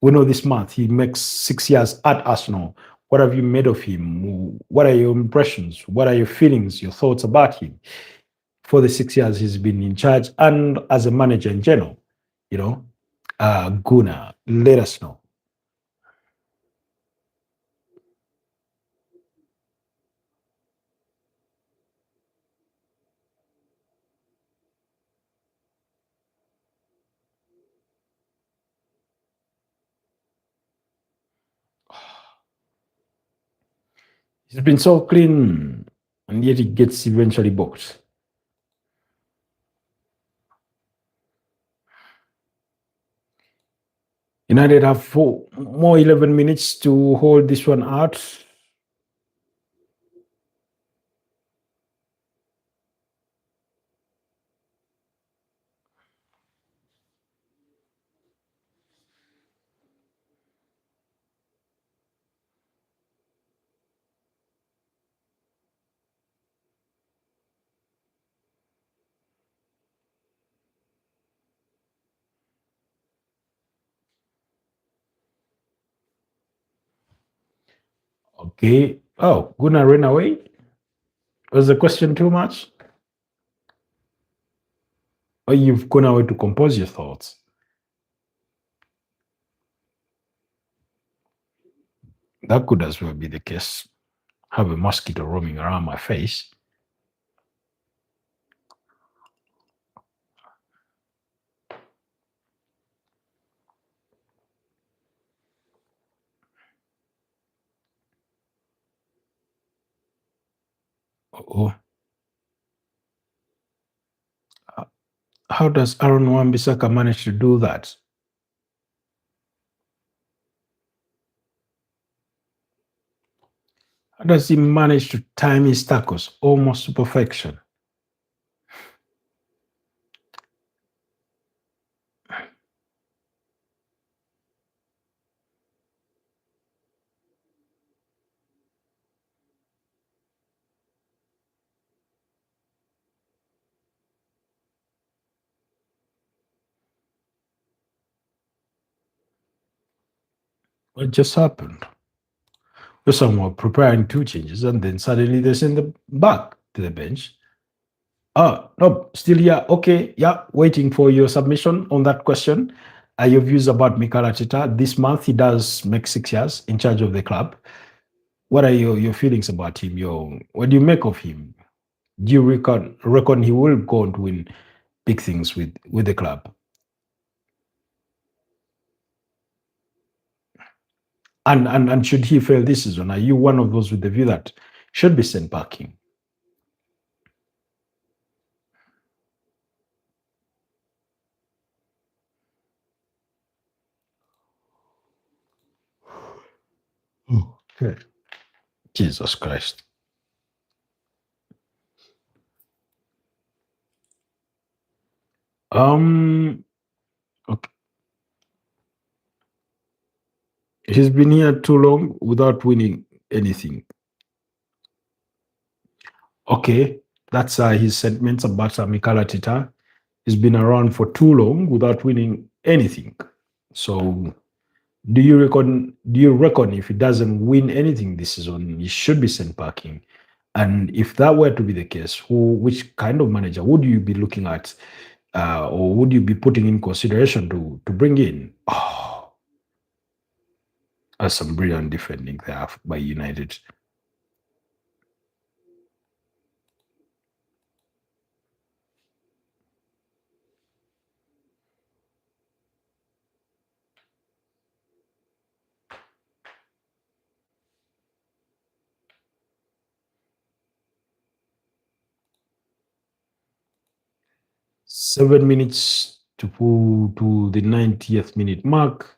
we know, this month he makes 6 years at Arsenal. What have you made of him? What are your impressions? What are your feelings, your thoughts about him for the 6 years he's been in charge and as a manager in general? You know, Gunnar, let us know. He's been so clean, and yet he gets eventually booked. United have more 11 minutes to hold this one out. Okay. Oh, Gunnar ran away. Was the question too much? Or you've gone away to compose your thoughts? That could as well be the case. have a mosquito roaming around my face. Oh, how does Aaron Wan-Bissaka manage to do that? How does he manage to time his tackles almost to perfection? What just happened? Some were preparing two changes, and then suddenly they send them back to the bench. Oh, no, still here. Okay, yeah, waiting for your submission on that question. Your views about Mikel Arteta. This month, he does make 6 years in charge of the club. What are your feelings about him? What do you make of him? Do you reckon he will go on to win big things with the club? And should he fail this season, are you one of those with the view that should be sent packing? Okay. Jesus Christ. Okay. He's been here too long without winning anything. Okay, that's his sentiments about Mikel Arteta. He's been around for too long without winning anything. So, do you reckon if he doesn't win anything this season, he should be sent packing? And if that were to be the case, which kind of manager would you be looking at, or would you be putting in consideration to bring in? Oh, that's some brilliant defending there by United. Seven minutes to the 90th minute mark.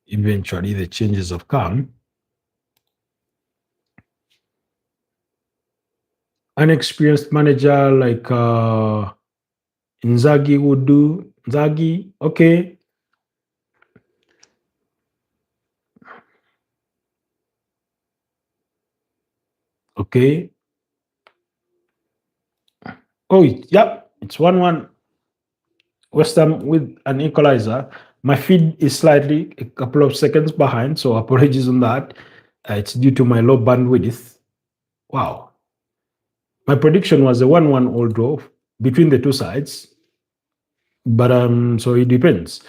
Eventually, the changes have come. An experienced manager like Inzaghi would do. Inzaghi, okay. Okay. Oh, yeah, it's 1-1. West Ham with an equalizer. My feed is slightly a couple of seconds behind, so apologies on that. It's due to my low bandwidth. Wow. My prediction was a 1-1 all draw between the two sides. But so it depends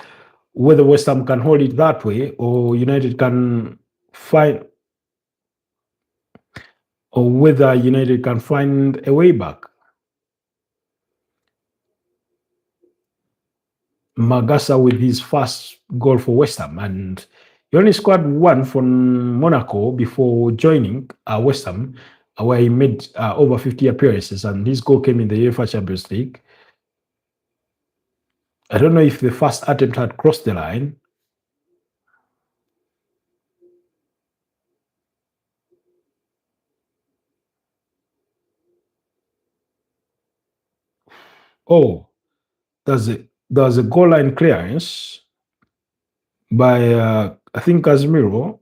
whether West Ham can hold it that way or United can find, or whether United can find a way back. Magasa with his first goal for West Ham, and he only scored one from Monaco before joining West Ham, where he made over 50 appearances, and his goal came in the UEFA Champions League. I don't know if the first attempt had crossed the line. Oh, there's a goal line clearance by I think Casemiro.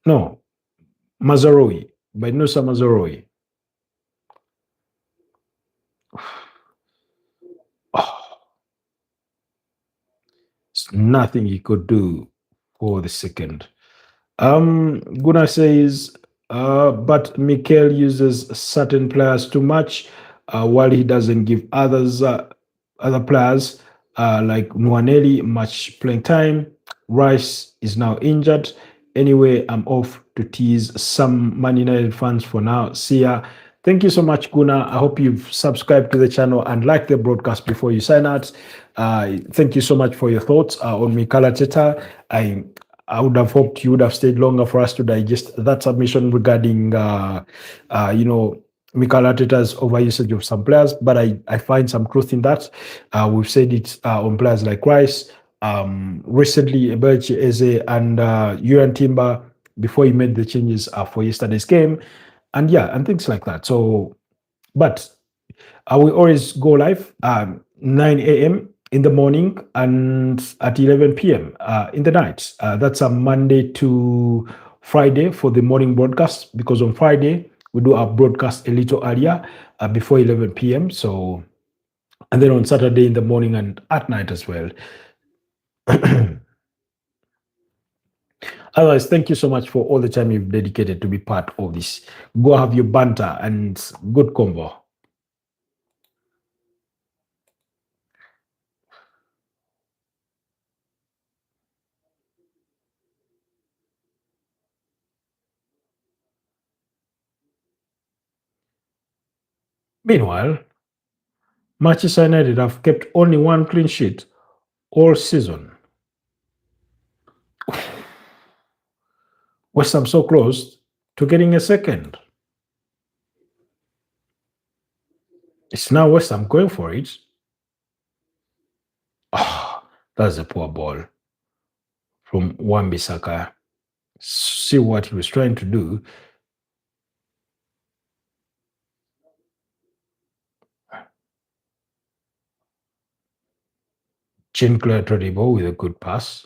No, Mazaroi, by Nusa Mazaroi. Oh, it's nothing he could do for the second. Gunnar says, but Mikel uses certain players too much, while he doesn't give other players like Nwaneri much playing time. Rice is now injured. Anyway, I'm off to tease some Man United fans for now. See ya. Thank you so much, Guna. I hope you've subscribed to the channel and liked the broadcast before you sign out. Thank you so much for your thoughts on Mikel Arteta. I would have hoped you would have stayed longer for us to digest that submission regarding, Mikel Arteta's overusage of some players, but I find some truth in that. We've said it on players like Rice, recently Eberechi Eze and Yuran Timber before he made the changes for yesterday's game, and yeah, and things like that. So, but we always go live 9 a.m. in the morning and at 11 p.m. In the night. That's a Monday to Friday for the morning broadcast, because on Friday we do our broadcast a little earlier before 11 p.m. So, and then on Saturday in the morning and at night as well. Otherwise, thank you so much for all the time you've dedicated to be part of this. Go have your banter and good convo. Meanwhile, Manchester United have kept only one clean sheet all season. West Ham so close to getting a second. It's now West Ham going for it. Ah, that's a poor ball from Wan-Bissaka. See what he was trying to do. Chin-Clair Todibo with a good pass.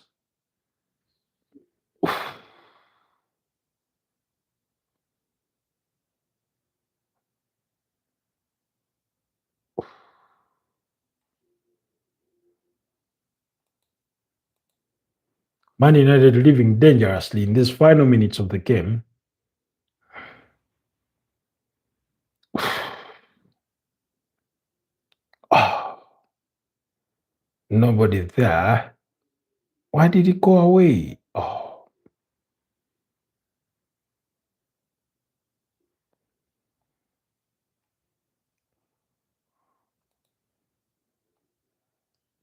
Man United living dangerously in these final minutes of the game. Oh, nobody there. Why did he go away? Oh,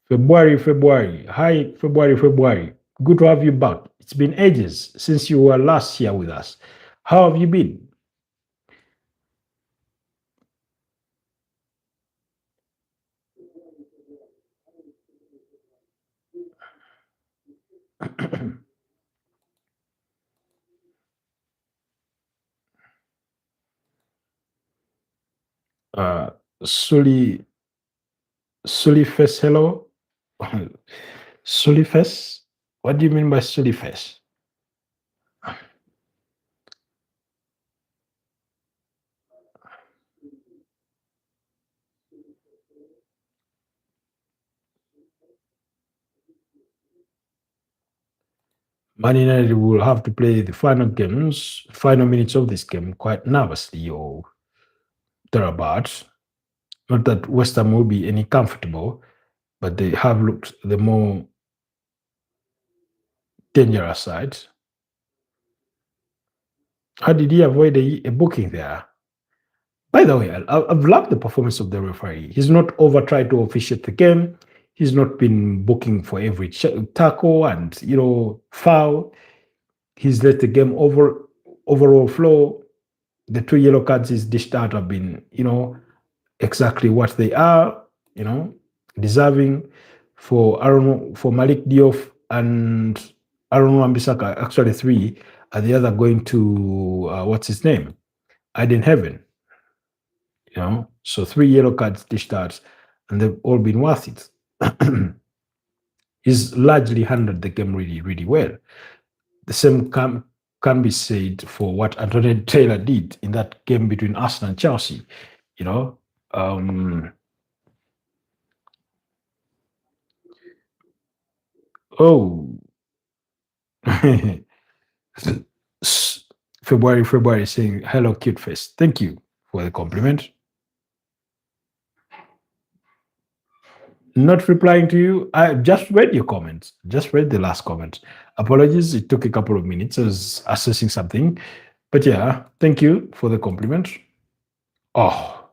February. Hi, February. Good to have you back. It's been ages since you were last here with us. How have you been? uh, Sully Sullyface, hello. Sullyface? What do you mean by Sullyface? Man United will have to play the final minutes of this game quite nervously or thereabouts. Not that West Ham will be any comfortable, but they have looked the more dangerous side. How did he avoid a booking there? By the way, I've loved the performance of the referee. He's not over tried to officiate the game. He's not been booking for every tackle and foul. He's let the game overall flow. The two yellow cards he's dished out have been, exactly what they are, deserving for Aaron, for Malik Diouf and Aaron Wan-Bissaka. Actually, three. And the other going to what's his name, Aiden Heaven. So three yellow cards dished out, and they've all been worth it. He's largely handled the game really, really well. The same can be said for what Anthony Taylor did in that game between Arsenal and Chelsea. You know, oh, S- February saying hello, cute face. Thank you for the compliment. Not replying to you. I just read your comments. Just read the last comment. Apologies. It took a couple of minutes. I was assessing something. But yeah, thank you for the compliment. Oh,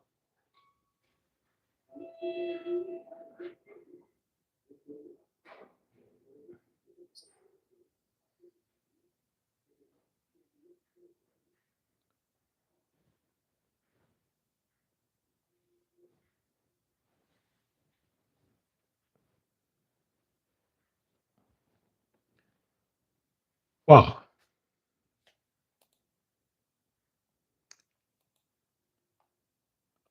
wow.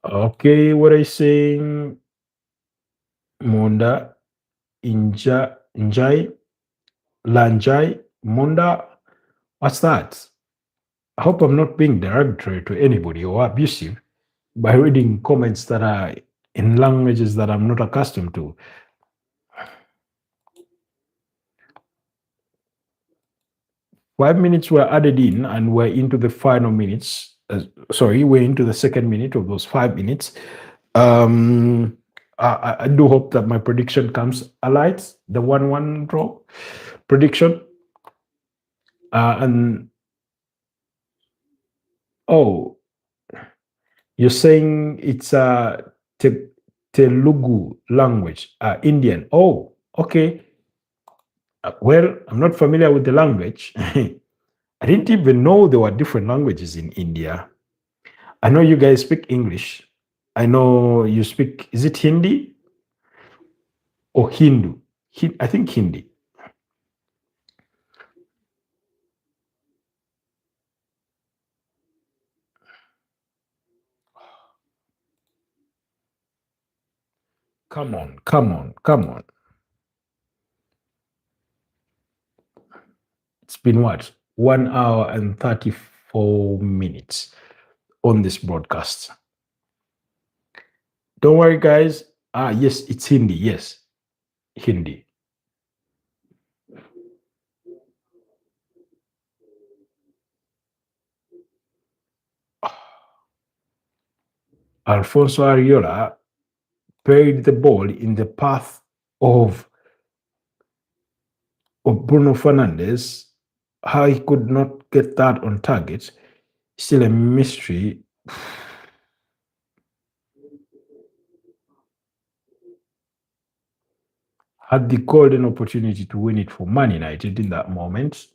Okay, what I saying? Munda, Njai, Lanjai, Munda. What's that? I hope I'm not being derogatory to anybody or abusive by reading comments that are in languages that I'm not accustomed to. 5 minutes were added in, and we're into the final minutes. Sorry, we're into the second minute of those 5 minutes. Um, I do hope that my prediction comes alight, the 1-1 draw prediction. And oh, you're saying it's a Telugu language, Indian. Oh, okay. Well, I'm not familiar with the language. I didn't even know there were different languages in India. I know you guys speak English. I know you speak, is it Hindi or Hindu? I think Hindi. Come on, come on, come on. It's been what? 1 hour and 34 minutes on this broadcast. Don't worry, guys. Yes, it's Hindi. Yes, Hindi. Alfonso Ariola buried the ball in the path of, of Bruno Fernandes. How he could not get that on target, still a mystery. Had the golden opportunity to win it for Man United in that moment.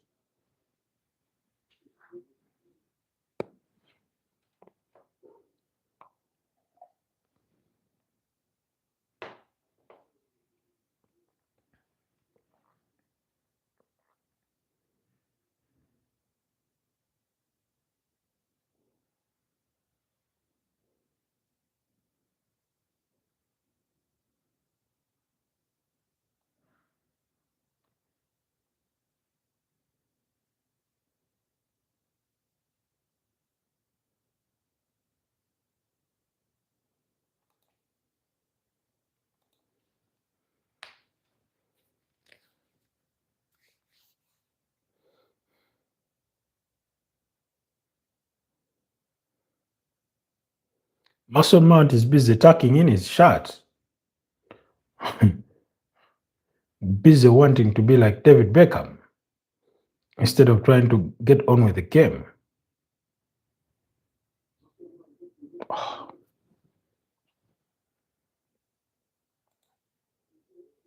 Mason Mount is busy tucking in his shirt, busy wanting to be like David Beckham instead of trying to get on with the game.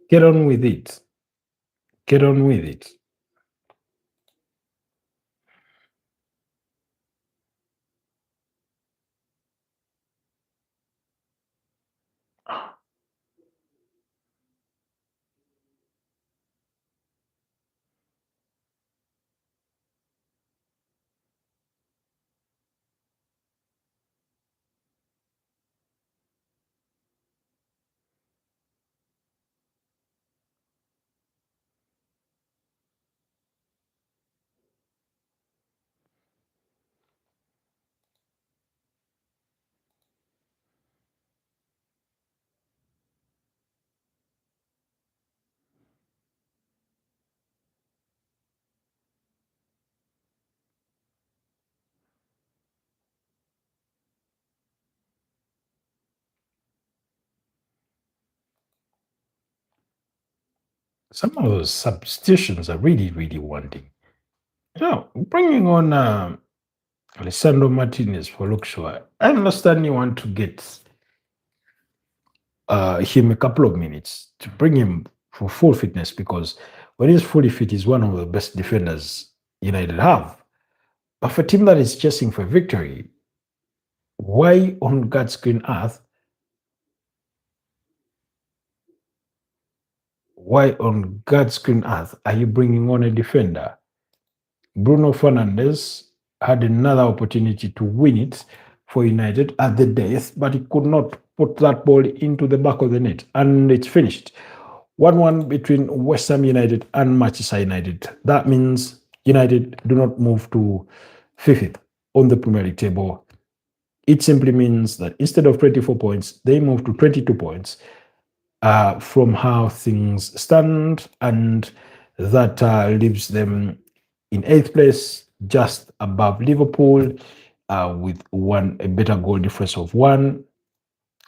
Get on with it. Get on with it. some of those substitutions are really, really wanting. Bringing on Alessandro Martinez for Luke Shaw. I understand you want to get him a couple of minutes to bring him for full fitness, because when he's fully fit, he's one of the best defenders United have. But for a team that is chasing for victory, why on God's green earth? Why on God's green earth are you bringing on a defender? Bruno Fernandes had another opportunity to win it for United at the death, but he could not put that ball into the back of the net, and it's finished. 1-1 between West Ham United and Manchester United. That means United do not move to 5th on the Premier League table. It simply means that instead of 24 points, they move to 22 points from how things stand, and that leaves them in 8th place, just above Liverpool, with a better goal difference of 1.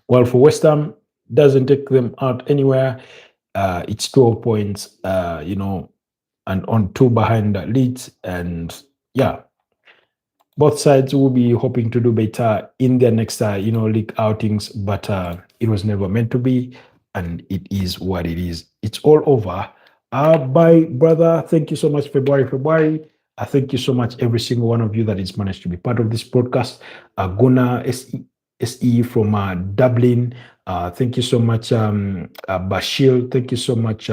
While for West Ham, doesn't take them out anywhere. It's 12 points, and on 2 behind Leeds. And yeah, both sides will be hoping to do better in their next, league outings, but it was never meant to be, and it is what it is. It's all over. Bye, brother. Thank you so much, February. Thank you so much, every single one of you that has managed to be part of this broadcast. Guna SE from Dublin. Thank you so much, Bashir. Thank you so much,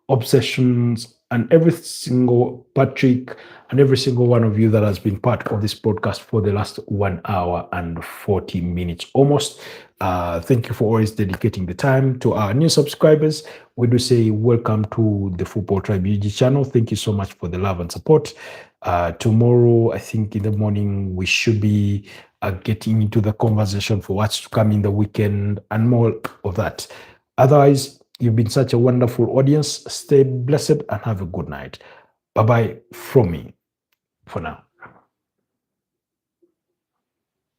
Obsessions, and every single Patrick, and every single one of you that has been part of this broadcast for the last 1 hour and 40 minutes almost. Thank you for always dedicating the time. To our new subscribers, we do say welcome to the Football Tribe UG channel. Thank you so much for the love and support. Tomorrow, I think in the morning, we should be getting into the conversation for what's to come in the weekend and more of that. Otherwise, you've been such a wonderful audience. Stay blessed and have a good night. Bye-bye from me for now.